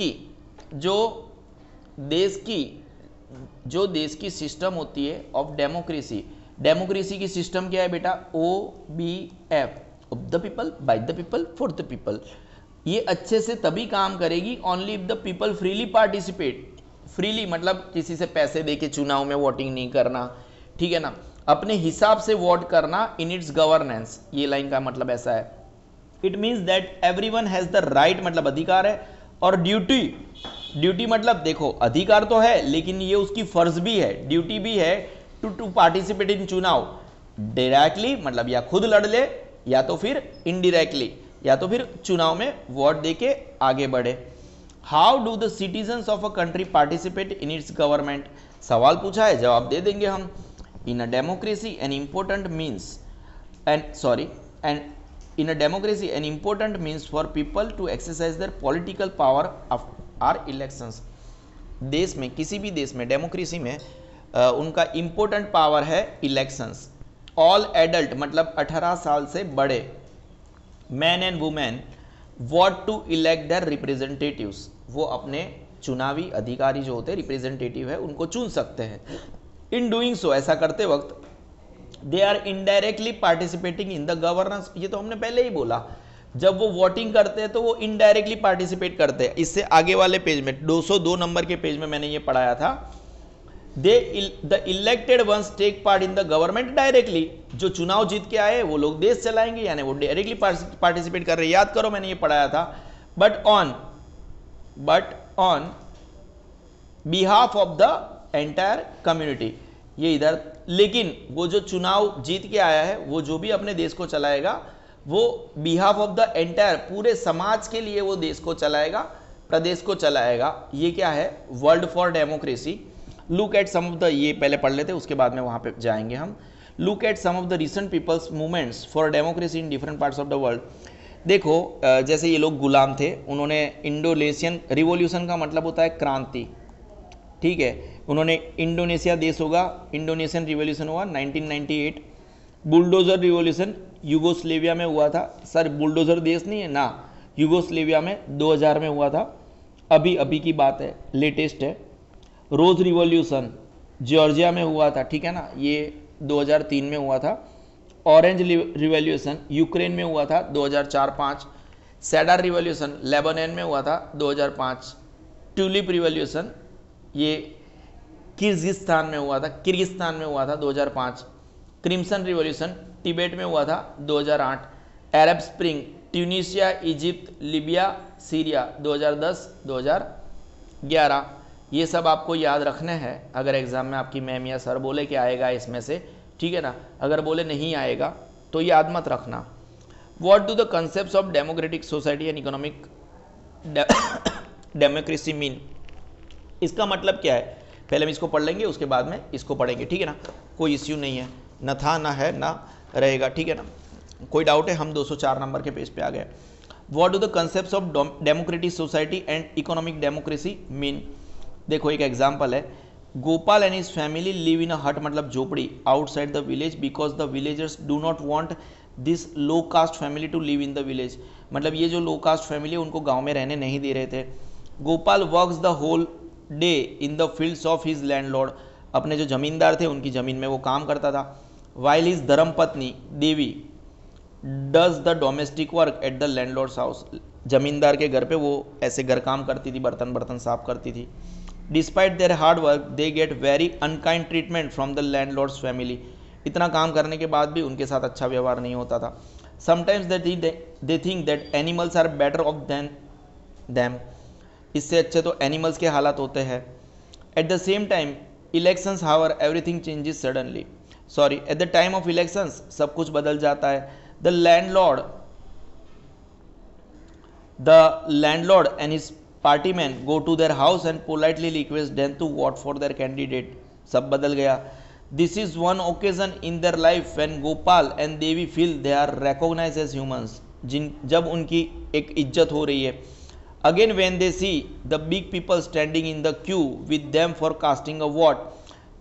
S1: की सिस्टम होती है ऑफ डेमोक्रेसी, डेमोक्रेसी की सिस्टम क्या है बेटा? OBF, of the people, by the people, for the people. ये अच्छे से तभी काम करेगी only if the people freely participate. Freely मतलब किसी से पैसे देके चुनाव में वोटिंग नहीं करना, ठीक है ना, अपने हिसाब से वोट करना इन इट्स गवर्नेंस। ये लाइन का मतलब ऐसा है। It means that everyone has the right मतलब अधिकार है, और ड्यूटी मतलब देखो अधिकार तो है लेकिन ये उसकी फर्ज भी है, ड्यूटी भी है टू पार्टिसिपेट इन चुनाव, डायरेक्टली मतलब या खुद लड़ ले या तो फिर इनडायरेक्टली, या तो फिर चुनाव में वोट देके आगे बढ़े। How do the citizens of a country participate in its government? सवाल पूछा है, जवाब दे देंगे हम। In a democracy an important means for people to exercise their political power are elections. देश में, किसी भी देश में, डेमोक्रेसी में उनका इंपॉर्टेंट पावर है इलेक्शंस। ऑल एडल्ट मतलब 18 साल से बड़े, man and women, vote to elect their representatives, वो अपने चुनावी अधिकारी जो होते हैं, रिप्रेजेंटेटिव है, उनको चुन सकते हैं। इन डूइंग सो, ऐसा करते वक्त, they are indirectly participating in the governance. ये तो हमने पहले ही बोला, जब वो वोटिंग करते हैं तो वो इनडायरेक्टली पार्टिसिपेट करते हैं। इससे आगे वाले पेज में 202 नंबर के पेज में मैंने ये पढ़ाया था, the elected ones take part in the government directly. जो चुनाव जीत के आए वो लोग देश चलाएंगे, यानी वो डायरेक्टली पार्टिसिपेट कर रहे हैं। याद करो मैंने ये पढ़ाया था। But on behalf of the entire community, ये इधर, लेकिन वो जो चुनाव जीत के आया है वो जो भी अपने देश को चलाएगा वो बिहाफ ऑफ द एंटायर, पूरे समाज के लिए वो देश को चलाएगा, प्रदेश को चलाएगा। ये क्या है? World for democracy. Look at some of the, ये पहले पढ़ लेते उसके बाद में वहाँ पे जाएंगे हम। Look at some of the recent people's movements for democracy in different parts of the world. देखो जैसे ये लोग गुलाम थे, उन्होंने इंडोनेशियन रिवॉल्यूशन का मतलब होता है क्रांति, ठीक है, उन्होंने इंडोनेशिया देश होगा, इंडोनेशियन रिवॉल्यूशन हुआ 1998। बुलडोजर रिवॉल्यूशन यूगोस्लेविया में हुआ था। सर बुलडोजर देश नहीं है ना, यूगोस्लेविया में 2000 में हुआ था, अभी की बात है, लेटेस्ट है। रोज रिवॉल्यूशन जॉर्जिया में हुआ था, ठीक है ना, ये 2003 में हुआ था। ऑरेंज रिवॉल्यूशन यूक्रेन में हुआ था 2004-05। सैडार रिवॉल्यूशन लेबनान में हुआ था 2005। ट्यूलिप रिवॉल्यूशन ये किर्गिस्तान में हुआ था 2005। क्रिम्सन रिवॉल्यूशन तिब्बत में हुआ था 2008। Arab spring Tunisia, Egypt, Libya, Syria 2010-2011। ये सब आपको याद रखने हैं अगर एग्जाम में आपकी मैम या सर बोले कि आएगा इसमें से, ठीक है ना, अगर बोले नहीं आएगा तो याद मत रखना। What do the concept of democratic society and economic democracy mean? इसका मतलब क्या है, पहले हम इसको पढ़ लेंगे, उसके बाद में इसको पढ़ेंगे, ठीक है ना, कोई इश्यू नहीं है, न था ना है ना रहेगा, ठीक है ना। कोई डाउट है? हम 204 नंबर के पेज पे आ गए। What do the concepts of democratic society and economic democracy mean? देखो एक एग्जांपल है, Gopal and his family live in a hut, मतलब झोपड़ी, outside the village because the villagers do not want this low caste family to live in the village, मतलब ये जो लो कास्ट फैमिली है उनको गांव में रहने नहीं दे रहे थे। Gopal works the whole day in the fields of his landlord, अपने जो जमींदार थे उनकी जमीन में वो काम करता था। वाइल हिज धर्मपत्नी Devi does the domestic work at the landlord's house, जमींदार के घर पे वो ऐसे घर काम करती थी, बर्तन बर्तन साफ करती थी। Despite there hard work they get very unkind treatment from the landlords family, इतना काम करने के बाद भी उनके साथ अच्छा व्यवहार नहीं होता था। Sometimes they think that animals are better off than them, इससे अच्छे तो एनिमल्स के हालात होते हैं। At the same time elections however everything changes suddenly, sorry at the time of elections सब कुछ बदल जाता है। The landlord and his party man go to their house and politely request them to vote for their candidate, सब बदल गया। This is one occasion in their life when Gopal and Devi feel they are recognised as humans, जब उनकी एक इज्जत हो रही है। Again when they see the big people standing in the queue with them for casting a vote,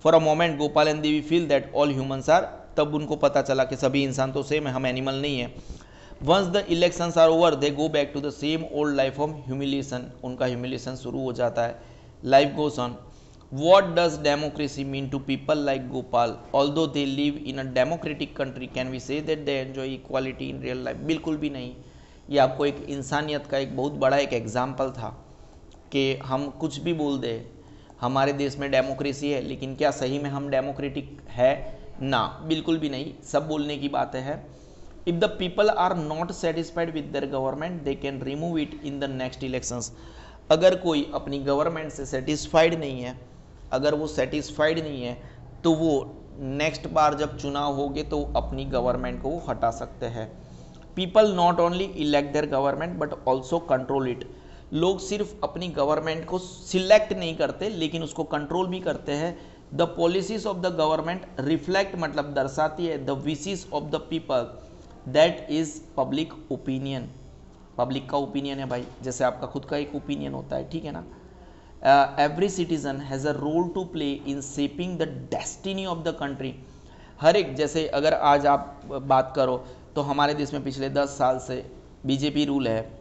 S1: for a moment Gopal and Devi feel that all humans are, तब उनको पता चला कि सभी इंसान तो सेम है, हम एनिमल नहीं है। Once the elections are over they go back to the same old life of humiliation, उनका ह्यूमिलिएशन शुरू हो जाता है। Life goes on. What does democracy mean to people like Gopal? Although they live in a democratic country, can we say that they enjoy equality in real life? बिल्कुल भी नहीं। ये आपको एक इंसानियत का एक बहुत बड़ा एक एग्जाम्पल था कि हम कुछ भी बोल दे, हमारे देश में डेमोक्रेसी है, लेकिन क्या सही में हम डेमोक्रेटिक है? ना, बिल्कुल भी नहीं, सब बोलने की बातें हैं। If the people are not satisfied with their government, they can remove it in the next elections. अगर कोई अपनी गवर्नमेंट से सेटिस्फाइड नहीं है, अगर वो सेटिस्फाइड नहीं है तो वो नेक्स्ट बार जब चुनाव होंगे तो अपनी गवर्नमेंट को वो हटा सकते हैं। People not only elect their government but also control it, लोग सिर्फ अपनी गवर्नमेंट को सिलेक्ट नहीं करते लेकिन उसको कंट्रोल भी करते हैं। The policies of the government reflect, मतलब दर्शाती है, the wishes of the people, that is public opinion, public का ओपिनियन है भाई, जैसे आपका खुद का एक ओपिनियन होता है, ठीक है ना। Every citizen has a role to play in shaping the destiny of the country, हर एक, जैसे अगर आज आप बात करो तो हमारे देश में पिछले 10 साल से बीजेपी रूल है,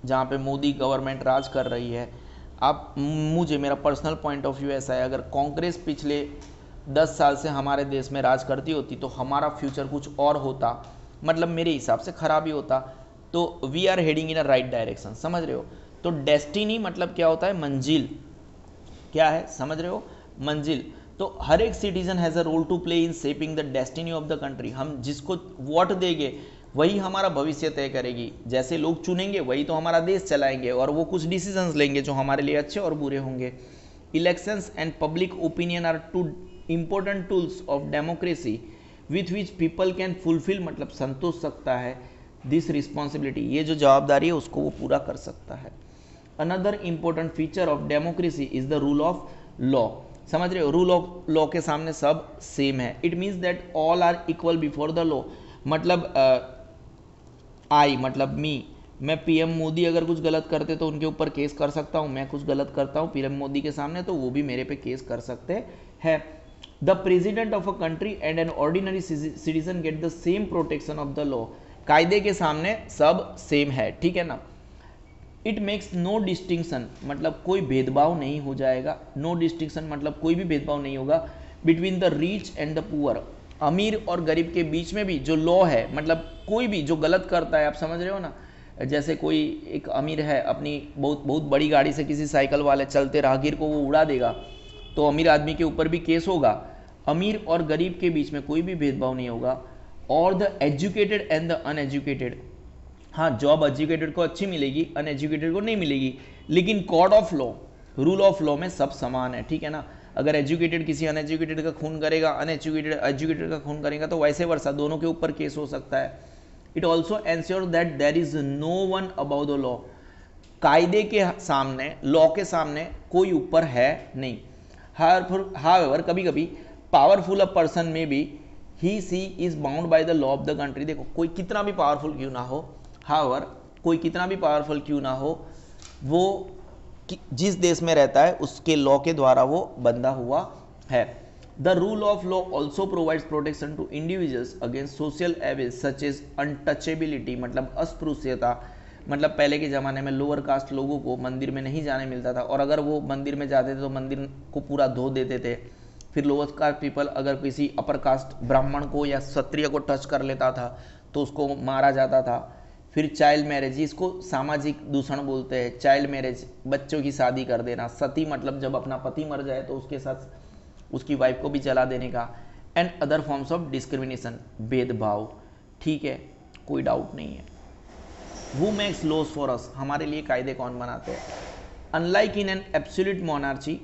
S1: जहाँ पे मोदी गवर्नमेंट राज कर रही है। आप मुझे, मेरा पर्सनल पॉइंट ऑफ व्यू ऐसा है, अगर कांग्रेस पिछले 10 साल से हमारे देश में राज करती होती तो हमारा फ्यूचर कुछ और होता, मतलब मेरे हिसाब से खराब ही होता। तो we are heading in a right direction, समझ रहे हो। तो डेस्टिनी मतलब क्या होता है? मंजिल, क्या है, समझ रहे हो, मंजिल। तो हर एक citizen has a role to play in shaping the destiny of the country, हम जिसको वोट देंगे वही हमारा भविष्य तय करेगी, जैसे लोग चुनेंगे वही तो हमारा देश चलाएंगे और वो कुछ डिसीजंस लेंगे जो हमारे लिए अच्छे और बुरे होंगे। Elections and public opinion are two important tools of democracy with which people can fulfil, मतलब संतोष सकता है, दिस रिस्पॉन्सिबिलिटी, ये जो जवाबदारी है उसको वो पूरा कर सकता है। Another important feature of democracy is the rule of law, समझ रहे हो, रूल ऑफ लॉ के सामने सब सेम है। It means that all are equal before the law, मतलब आई मतलब मी, मैं पीएम मोदी अगर कुछ गलत करते तो उनके ऊपर केस कर सकता हूँ, मैं कुछ गलत करता हूँ पीएम मोदी के सामने तो वो भी मेरे पे केस कर सकते हैं। The president of a country and an ordinary citizen get the same protection of the law, कायदे के सामने सब सेम है, ठीक है ना। इट मेक्स नो डिस्टिंक्शन, मतलब कोई भेदभाव नहीं हो जाएगा, नो डिस्टिंक्शन मतलब कोई भी भेदभाव नहीं होगा, between the rich and the poor, अमीर और गरीब के बीच में भी जो लॉ है, मतलब कोई भी जो गलत करता है, आप समझ रहे हो ना, जैसे कोई एक अमीर है, अपनी बहुत बड़ी गाड़ी से किसी साइकिल वाले चलते राहगीर को वो उड़ा देगा तो अमीर आदमी के ऊपर भी केस होगा। अमीर और गरीब के बीच में कोई भी भेदभाव नहीं होगा। और the educated and the uneducated, हाँ जॉब एजुकेटेड को अच्छी मिलेगी, अनएजुकेटेड को नहीं मिलेगी, लेकिन code of law, rule of law में सब समान है, ठीक है ना। अगर एजुकेटेड किसी अनएजुकेटेड का खून करेगा, अनएजुकेटेड एजुकेटेड का खून करेगा तो वैसे वर्षा दोनों के ऊपर केस हो सकता है। It also ensure that there is no one above the law, कायदे के सामने, लॉ के सामने कोई ऊपर है नहीं। हाउएवर कभी कभी पावरफुल अ पर्सन में भी he she is bound by the law of the country. देखो कोई कितना भी पावरफुल क्यों ना हो, हाउएवर कोई कितना भी पावरफुल क्यों ना हो, वो जिस देश में रहता है उसके लॉ के द्वारा वो बंधा हुआ है। The rule of law also provides protection to individuals against social evils such as untouchability, मतलब अस्पृश्यता। मतलब पहले के ज़माने में लोअर कास्ट लोगों को मंदिर में नहीं जाने मिलता था, और अगर वो मंदिर में जाते थे तो मंदिर को पूरा धो देते थे। फिर लोअर कास्ट पीपल अगर किसी अपर कास्ट ब्राह्मण को या क्षत्रिय को टच कर लेता था तो उसको मारा जाता था। फिर चाइल्ड मैरिज, इसको सामाजिक दूषण बोलते हैं। चाइल्ड मैरिज, बच्चों की शादी कर देना। सती मतलब जब अपना पति मर जाए तो उसके साथ उसकी वाइफ को भी जला देने का। And other forms of discrimination, भेदभाव। ठीक है, कोई डाउट नहीं है। Who makes laws for us, हमारे लिए कायदे कौन बनाते हैं? Unlike in an absolute monarchy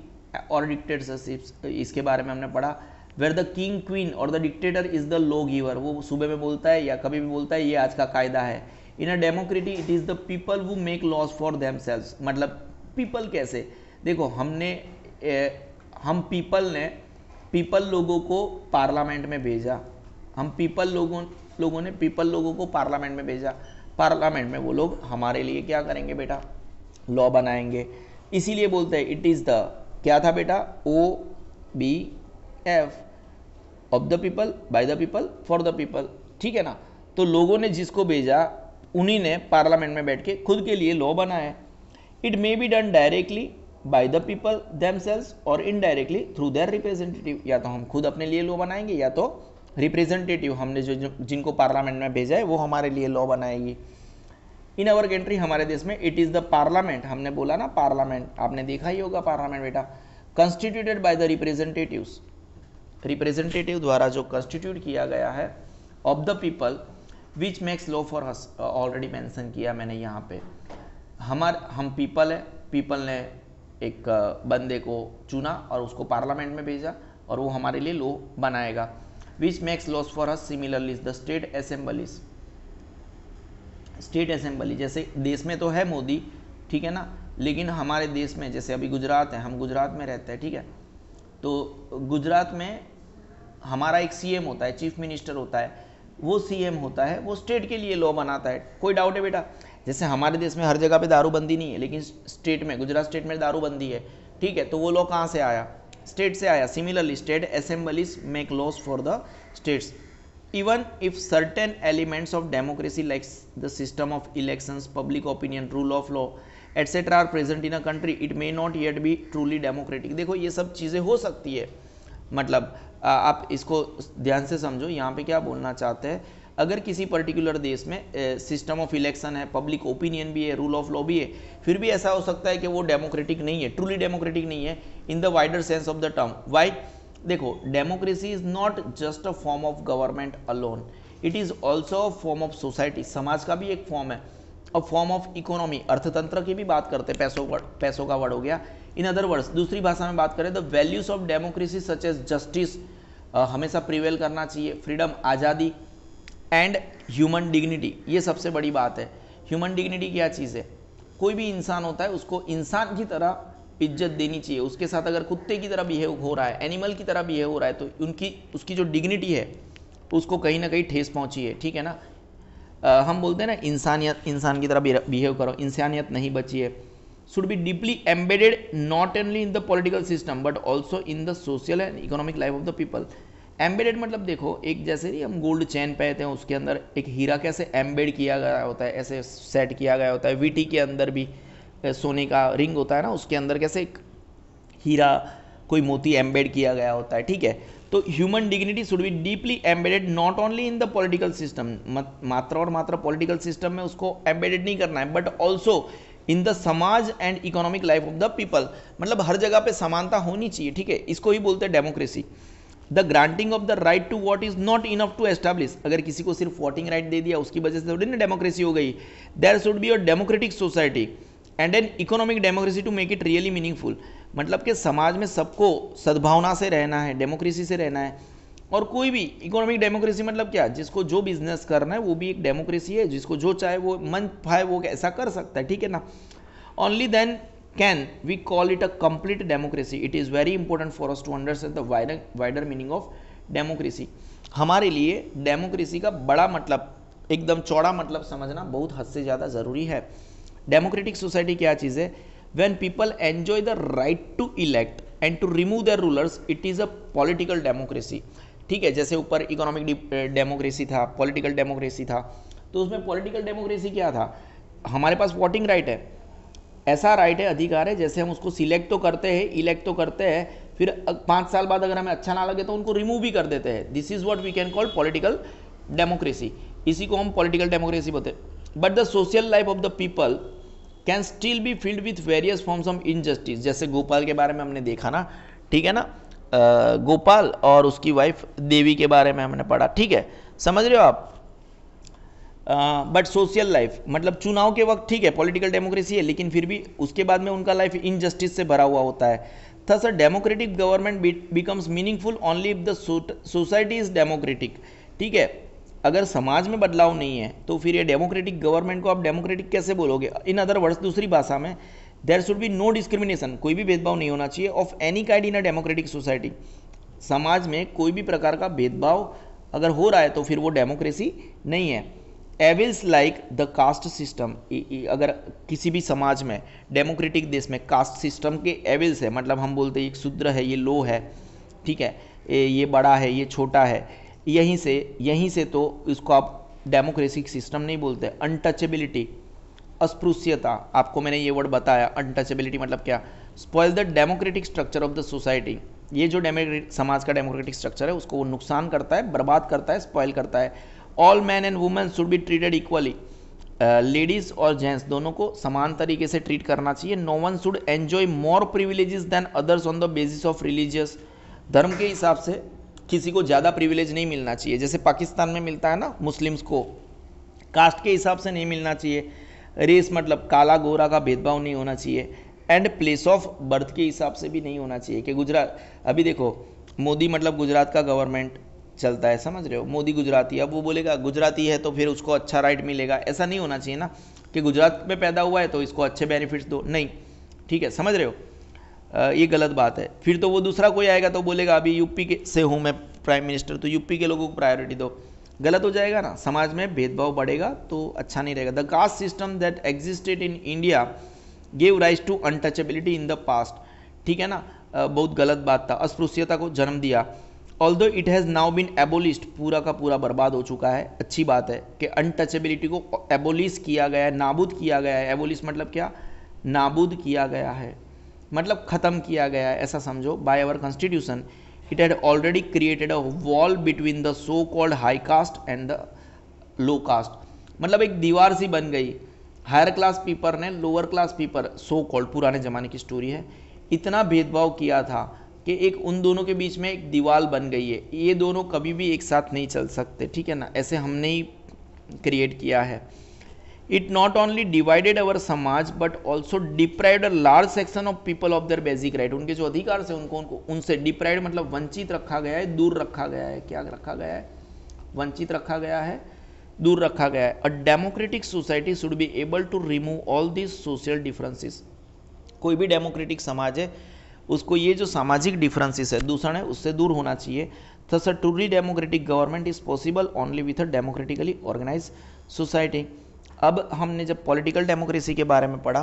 S1: or dictatorship, इसके बारे में हमने पढ़ा, where the king, queen और the dictator is the law giver, वो सुबह में बोलता है या कभी भी बोलता है ये आज का कायदा है। In a democracy it is the people who make laws for themselves, मतलब people कैसे? देखो हम पीपल लोगों को पार्लियामेंट में भेजा। हम पीपल लोगों को पार्लियामेंट में भेजा। पार्लियामेंट में वो लोग हमारे लिए क्या करेंगे बेटा? लॉ बनाएंगे। इसीलिए बोलते हैं इट इज़ द, क्या था बेटा? OBF, of the people, by the people, for the people. ठीक है ना? तो लोगों ने जिसको भेजा उन्हीं ने पार्लियामेंट में बैठ के खुद के लिए लॉ बनाया। It may be done directly by the people themselves और इनडायरेक्टली थ्रू देयर रिप्रेजेंटेटिव। या तो हम खुद अपने लिए लॉ बनाएंगे या तो रिप्रेजेंटेटिव, हमने जिनको पार्लियामेंट में भेजा है वो हमारे लिए लॉ बनाएगी। इन अवर कंट्री, हमारे देश में, इट इज़ द पार्लियामेंट, हमने बोला ना पार्लियामेंट, आपने देखा ही होगा पार्लियामेंट बेटा, constituted by the representatives, representative द्वारा जो कंस्टिट्यूट किया गया है, of the people which makes law for us. Already mention किया मैंने यहाँ पे। हम पीपल है, पीपल ने एक बंदे को चुना और उसको पार्लियामेंट में भेजा और वो हमारे लिए लॉ बनाएगा। Which makes loss for us similarly the state assemblies. State assembly जैसे देश में तो है मोदी, ठीक है ना, लेकिन हमारे देश में जैसे अभी गुजरात है, हम गुजरात में रहते हैं, ठीक है, तो गुजरात में हमारा एक सीएम होता है, चीफ मिनिस्टर होता है। वो सीएम होता है, वो स्टेट के लिए लॉ बनाता है। कोई डाउट है बेटा? जैसे हमारे देश में हर जगह पे दारूबंदी नहीं है, लेकिन स्टेट में, गुजरात स्टेट में दारूबंदी है, ठीक है, तो वो लॉ कहाँ से आया? स्टेट से आया। Similarly state assemblies make laws for the states. Even if certain elements of democracy like the system of elections, public opinion, rule of law, etc. are present in a country, it may not yet be truly democratic। देखो ये सब चीज़ें हो सकती है, मतलब आप इसको ध्यान से समझो। यहाँ पे क्या बोलना चाहते हैं? अगर किसी पर्टिकुलर देश में सिस्टम ऑफ इलेक्शन है, पब्लिक ओपिनियन भी है, रूल ऑफ लॉ भी है, फिर भी ऐसा हो सकता है कि वो डेमोक्रेटिक नहीं है, ट्रूली डेमोक्रेटिक नहीं है in the wider sense of the term. Why? देखो, democracy is not just a form of government alone, it is also a form of society. समाज का भी एक फॉर्म है, अ फॉर्म ऑफ इकोनॉमी, अर्थतंत्र की भी बात करते हैं, पैसों का वर्ड हो गया। इन अदर वर्ड्स, दूसरी भाषा में बात करें, the values of democracy such as justice, हमेशा प्रिवेल करना चाहिए, फ्रीडम, आज़ादी, एंड ह्यूमन डिग्निटी। ये सबसे बड़ी बात है। ह्यूमन डिग्निटी क्या चीज़ है? कोई भी इंसान होता है उसको इंसान की तरह इज्जत देनी चाहिए। उसके साथ अगर कुत्ते की तरह बिहेव हो रहा है, एनिमल की तरह बिहेव हो रहा है, तो उसकी जो डिग्निटी है उसको कहीं ना कहीं ठेस पहुंची है, ठीक है ना। हम बोलते हैं ना इंसानियत, इंसान की तरह बिहेव करो, इंसानियत नहीं बची है। Should be deeply embedded not only in the political system but also in the social and economic life of the people. Embedded मतलब देखो, एक जैसे नहीं हम गोल्ड चेन पहनते हैं, उसके अंदर एक हीरा कैसे एम्बेड किया गया होता है, ऐसे सेट किया गया होता है। वीटी के अंदर भी सोने का रिंग होता है ना, उसके अंदर कैसे एक हीरा, कोई मोती एम्बेड किया गया होता है, ठीक है। तो human dignity should be deeply embedded not only in the political system, मात्र और मात्र पॉलिटिकल सिस्टम में उसको एम्बेडेड नहीं करना है, बट ऑल्सो इन द समाज and economic life of the people. मतलब हर जगह पे समानता होनी चाहिए, ठीक है। इसको ही बोलते हैं democracy. The granting of the right to vote is not enough to establish. अगर किसी को सिर्फ वोटिंग राइट दे दिया उसकी वजह से थोड़ी ना डेमोक्रेसी हो गई। There should be a democratic society and an economic democracy to make it really meaningful. मतलब कि समाज में सबको सद्भावना से रहना है, डेमोक्रेसी से रहना है। और कोई भी इकोनॉमिक डेमोक्रेसी मतलब क्या? जिसको जो बिजनेस करना है वो भी एक डेमोक्रेसी है, जिसको जो चाहे वो मन पाए वो ऐसा कर सकता है, ठीक है ना। only then can we call it a complete democracy. It is very important for us to understand the wider meaning of democracy. हमारे लिए डेमोक्रेसी का बड़ा मतलब, एकदम चौड़ा मतलब समझना बहुत हद से ज़्यादा ज़रूरी है। डेमोक्रेटिक सोसाइटी क्या चीज़ है? When people enjoy the right to elect and to remove their rulers, it is a political democracy. ठीक है, जैसे ऊपर इकोनॉमिक डेमोक्रेसी था, पॉलिटिकल डेमोक्रेसी था, तो उसमें पॉलिटिकल डेमोक्रेसी क्या था? हमारे पास वोटिंग राइट है, ऐसा राइट है, अधिकार है, जैसे हम उसको सिलेक्ट तो करते हैं, इलेक्ट तो करते हैं, फिर 5 साल बाद अगर हमें अच्छा ना लगे तो उनको रिमूव भी कर देते हैं। This is what we can call political democracy. इसी को हम पॉलिटिकल डेमोक्रेसी बोलते हैं। But the social life of the people can still be filled with various forms of injustice. जैसे गोपाल के बारे में हमने देखा ना, ठीक है ना, गोपाल और उसकी वाइफ देवी के बारे में हमने पढ़ा, ठीक है, समझ रहे हो आप। बट सोशल लाइफ मतलब चुनाव के वक्त ठीक है पॉलिटिकल डेमोक्रेसी है, लेकिन फिर भी उसके बाद में उनका लाइफ इनजस्टिस से भरा हुआ होता है। Thus a democratic government becomes meaningful only if the society is democratic। ठीक है, अगर समाज में बदलाव नहीं है तो फिर ये डेमोक्रेटिक गवर्नमेंट को आप डेमोक्रेटिक कैसे बोलोगे? इन अदर वर्ड्स, दूसरी भाषा में, there should be no discrimination, कोई भी भेदभाव नहीं होना चाहिए of any kind in a democratic society. समाज में कोई भी प्रकार का भेदभाव अगर हो रहा है तो फिर वो डेमोक्रेसी नहीं है। Evils like the caste system, अगर किसी भी समाज में, डेमोक्रेटिक देश में कास्ट सिस्टम के एविल्स है, मतलब हम बोलते हैं एक शूद्र है, ये लो है, ठीक है, ये बड़ा है, ये छोटा है, यहीं से तो इसको आप डेमोक्रेसी सिस्टम नहीं बोलते। अनटचेबिलिटी, अस्पृश्यता, आपको मैंने ये वर्ड बताया, अनटचेबिलिटी मतलब क्या? Spoil the democratic structure of the society. ये जो समाज का डेमोक्रेटिक स्ट्रक्चर है उसको वो नुकसान करता है, बर्बाद करता है, स्पॉइल करता है। All man and women should be treated equally, ladies और जेंट्स दोनों को समान तरीके से ट्रीट करना चाहिए। No one should enjoy more privileges than others on the basis of religious, धर्म के हिसाब से किसी को ज़्यादा प्रिविलेज नहीं मिलना चाहिए, जैसे पाकिस्तान में मिलता है ना मुस्लिम्स को। कास्ट के हिसाब से नहीं मिलना चाहिए, रेस मतलब काला गोरा का भेदभाव नहीं होना चाहिए, एंड प्लेस ऑफ बर्थ के हिसाब से भी नहीं होना चाहिए कि गुजरात, अभी देखो मोदी मतलब गुजरात का गवर्नमेंट चलता है, समझ रहे हो, मोदी गुजराती, अब वो बोलेगा गुजराती है तो फिर उसको अच्छा राइट मिलेगा, ऐसा नहीं होना चाहिए ना कि गुजरात में पैदा हुआ है तो इसको अच्छे बेनिफिट्स दो, नहीं, ठीक है, समझ रहे हो, ये गलत बात है। फिर तो वो दूसरा कोई आएगा तो बोलेगा अभी यूपी के से हूँ मैं प्राइम मिनिस्टर, तो यूपी के लोगों को प्रायोरिटी दो, गलत हो जाएगा ना, समाज में भेदभाव बढ़ेगा तो अच्छा नहीं रहेगा। The caste system that existed in India gave rise to untouchability in the past, ठीक है ना, बहुत गलत बात था, अस्पृश्यता को जन्म दिया। Although it has now been abolished, पूरा का पूरा बर्बाद हो चुका है, अच्छी बात है कि अनटचेबिलिटी को एबोलिश किया गया है, नाबूद किया गया है। एबोलिश मतलब क्या? नाबूद किया गया है, मतलब ख़त्म किया गया है, ऐसा समझो। By our constitution it had already created a wall between the so called high caste and the low caste, मतलब एक दीवार सी बन गई, हायर क्लास पीपल ने lower class people, so called, पुराने ज़माने की स्टोरी है, इतना भेदभाव किया था कि एक उन दोनों के बीच में एक दीवार बन गई है, ये दोनों कभी भी एक साथ नहीं चल सकते, ठीक है ना, ऐसे हमने ही क्रिएट किया है। इट नॉट ओनली डिवाइडेड अवर समाज but also deprived a large section of people of their basic right, उनके जो अधिकार से उनको उनसे डिप्राइव्ड मतलब वंचित रखा गया है, दूर रखा गया है। क्या रखा गया है? वंचित रखा गया है, दूर रखा गया है। A democratic society should be able to remove all this social differences, कोई भी डेमोक्रेटिक समाज है उसको ये जो सामाजिक डिफरेंसेस है, दूषण है, उससे दूर होना चाहिए। Thus a truly democratic government is possible only with a democratically organise society. अब हमने जब पॉलिटिकल डेमोक्रेसी के बारे में पढ़ा,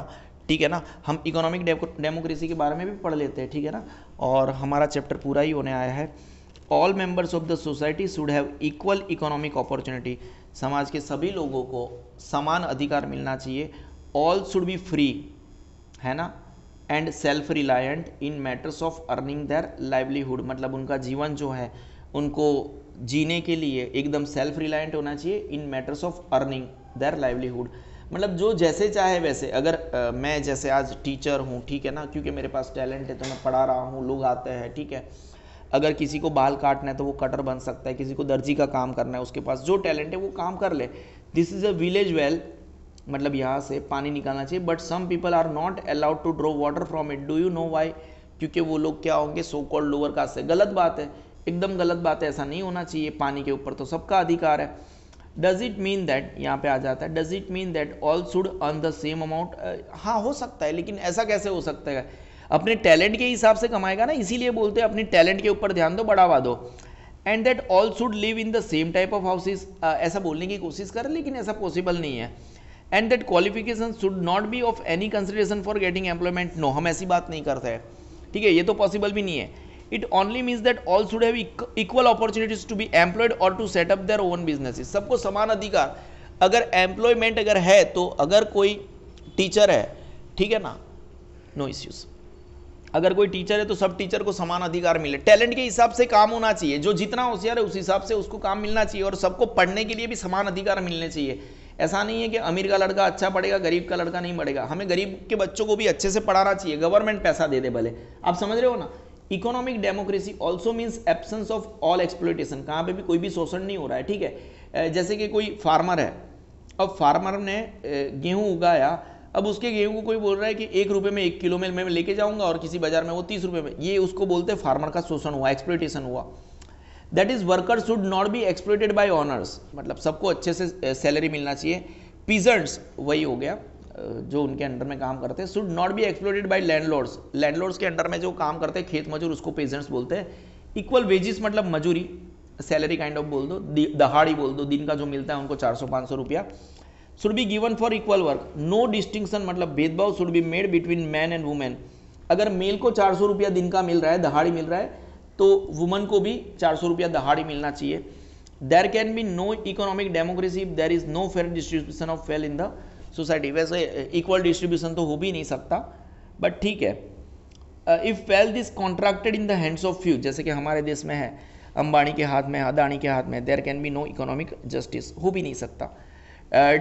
S1: ठीक है ना, हम इकोनॉमिक डेमोक्रेसी के बारे में भी पढ़ लेते हैं, ठीक है ना, और हमारा चैप्टर पूरा ही होने आया है। All members of the society should have equal economic opportunity, समाज के सभी लोगों को समान अधिकार मिलना चाहिए। ऑल शुड बी फ्री, है ना, and self reliant in matters of earning their livelihood, मतलब उनका जीवन जो है उनको जीने के लिए एकदम सेल्फ रिलायंट होना चाहिए in matters of earning their livelihood, मतलब जो जैसे चाहे वैसे। अगर मैं जैसे आज टीचर हूँ, ठीक है ना, क्योंकि मेरे पास टैलेंट है तो मैं पढ़ा रहा हूँ, लोग आते हैं, ठीक है, अगर किसी को बाल काटना है तो वो कटर बन सकता है, किसी को दर्जी का काम करना है, उसके पास जो टैलेंट है वो काम कर ले। This is a village well, मतलब यहाँ से पानी निकालना चाहिए, but some people are not allowed to draw water from it. Do you know why? क्योंकि वो लोग क्या होंगे, सो कॉल्ड लोअर कास्ट से। गलत बात है, एकदम गलत बात है, ऐसा नहीं होना चाहिए, पानी के ऊपर तो सबका अधिकार है। डज इट मीन दैट, यहाँ पे आ जाता है, does it mean that all should earn the same amount? हाँ हो सकता है, लेकिन ऐसा कैसे हो सकता है? अपने टैलेंट के हिसाब से कमाएगा ना, इसीलिए बोलते हैं अपने टैलेंट के ऊपर ध्यान दो, बढ़ावा दो। And that all should live in the same type of houses, ऐसा बोलने की कोशिश करें लेकिन ऐसा पॉसिबल नहीं है। And that qualification should not be of any consideration for getting employment, no, हम ऐसी बात नहीं करते हैं, ठीक है, ये तो पॉसिबल भी नहीं है। It only means that all should have equal opportunities to be employed और to set up their own businesses, सबको समान अधिकार, अगर एम्प्लॉयमेंट अगर है तो, अगर कोई टीचर है, ठीक है ना, नो इश्यूज, अगर कोई टीचर है तो सब टीचर को समान अधिकार मिले, टैलेंट के हिसाब से काम होना चाहिए, जो जितना होशियार है उस हिसाब से उसको काम मिलना चाहिए, और सबको पढ़ने के लिए भी समान अधिकार मिलने चाहिए। ऐसा नहीं है कि अमीर का लड़का अच्छा पढ़ेगा, गरीब का लड़का नहीं पढ़ेगा, हमें गरीब के बच्चों को भी अच्छे से पढ़ाना चाहिए, गवर्नमेंट पैसा दे दे भले, आप समझ रहे हो ना। Economic democracy also means absence of all exploitation, कहाँ पे भी कोई भी शोषण नहीं हो रहा है, ठीक है। जैसे कि कोई फार्मर है, अब फार्मर ने गेहूँ उगाया, अब उसके गेहूं को कोई बोल रहा है कि 1 रुपये में 1 किलो में मैं लेके जाऊंगा और किसी बाजार में वो 30 रुपये में, ये उसको बोलते हैं फार्मर का शोषण हुआ, एक्सप्लॉयटेशन हुआ। That is worker should not be exploited by owners, मतलब सबको अच्छे से सैलरी मिलना चाहिए। पीजेंट्स वही हो गया जो उनके अंडर में काम करते हैं, should not be exploited by landlords, landlords के अंडर में जो काम करते हैं खेत मजूर, उसको पेजेंट्स बोलते हैं। इक्वल वेजेस मतलब मजूरी, सैलरी काइंड ऑफ बोल दो, दहाड़ी बोल दो, दिन का जो मिलता है उनको 400-500 रुपया। Should be given for equal work, no distinction मतलब भेदभाव should be made between man and women, अगर मेल को 400 रुपया दिन का मिल रहा है, दहाड़ी मिल रहा है, तो वुमन को भी 400 रुपया दहाड़ी मिलना चाहिए। There can be no economic democracy if there is no fair distribution of wealth in the society, वैसे इक्वल डिस्ट्रीब्यूशन तो हो भी नहीं सकता, बट ठीक है। If wealth is contracted in the hands of few, जैसे कि हमारे देश में है, अंबानी के हाथ में, अदानी के हाथ में, there can be no economic justice, हो भी नहीं सकता।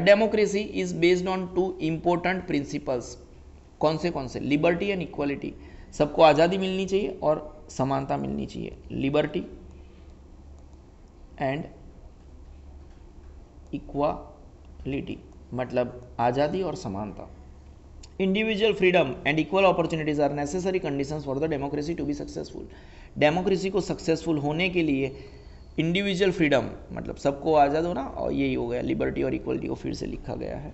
S1: Democracy is based on 2 important principles, कौन से? लिबर्टी एंड इक्वालिटी, सबको आज़ादी मिलनी चाहिए और समानता मिलनी चाहिए, लिबर्टी एंड इक्वालिटी मतलब आज़ादी और समानता। Individual freedom and equal opportunities are necessary conditions for the democracy to be successful, democracy को सक्सेसफुल होने के लिए इंडिविजुअल फ्रीडम मतलब सबको आज़ाद होना, और यही हो गया, लिबर्टी और इक्वलिटी को फिर से लिखा गया है।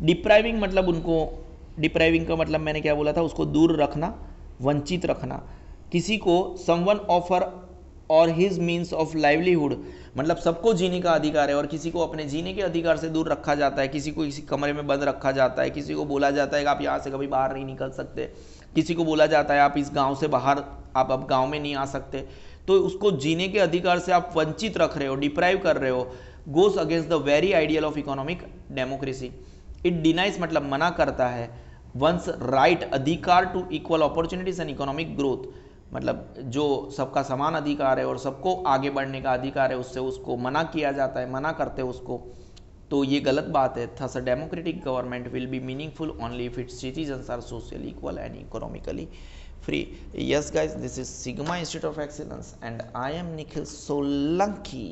S1: डिप्राइविंग मतलब उनको, डिप्राइविंग का मतलब मैंने क्या बोला था, उसको दूर रखना, वंचित रखना, किसी को समवन ऑफर और हिज मीन्स ऑफ लाइवलीहुड मतलब सबको जीने का अधिकार है और किसी को अपने जीने के अधिकार से दूर रखा जाता है, किसी को किसी कमरे में बंद रखा जाता है, किसी को बोला जाता है कि आप यहाँ से कभी बाहर नहीं निकल सकते, किसी को बोला जाता है आप इस गांव से बाहर, आप अब गांव में नहीं आ सकते, तो उसको जीने के अधिकार से आप वंचित रख रहे हो, डिप्राइव कर रहे हो, goes against the very ideal of economic democracy. It denies मतलब मना करता है, वंस राइट अधिकार to equal opportunities and economic growth मतलब जो सबका समान अधिकार है और सबको आगे बढ़ने का अधिकार है, उससे उसको मना किया जाता है, मना करते हैं उसको, तो ये गलत बात है। Thus a democratic government will be meaningful only if its citizens are socially equal and economically free. Yes guys, this is Sigma Institute of Excellence and I am Nikhil Solanki.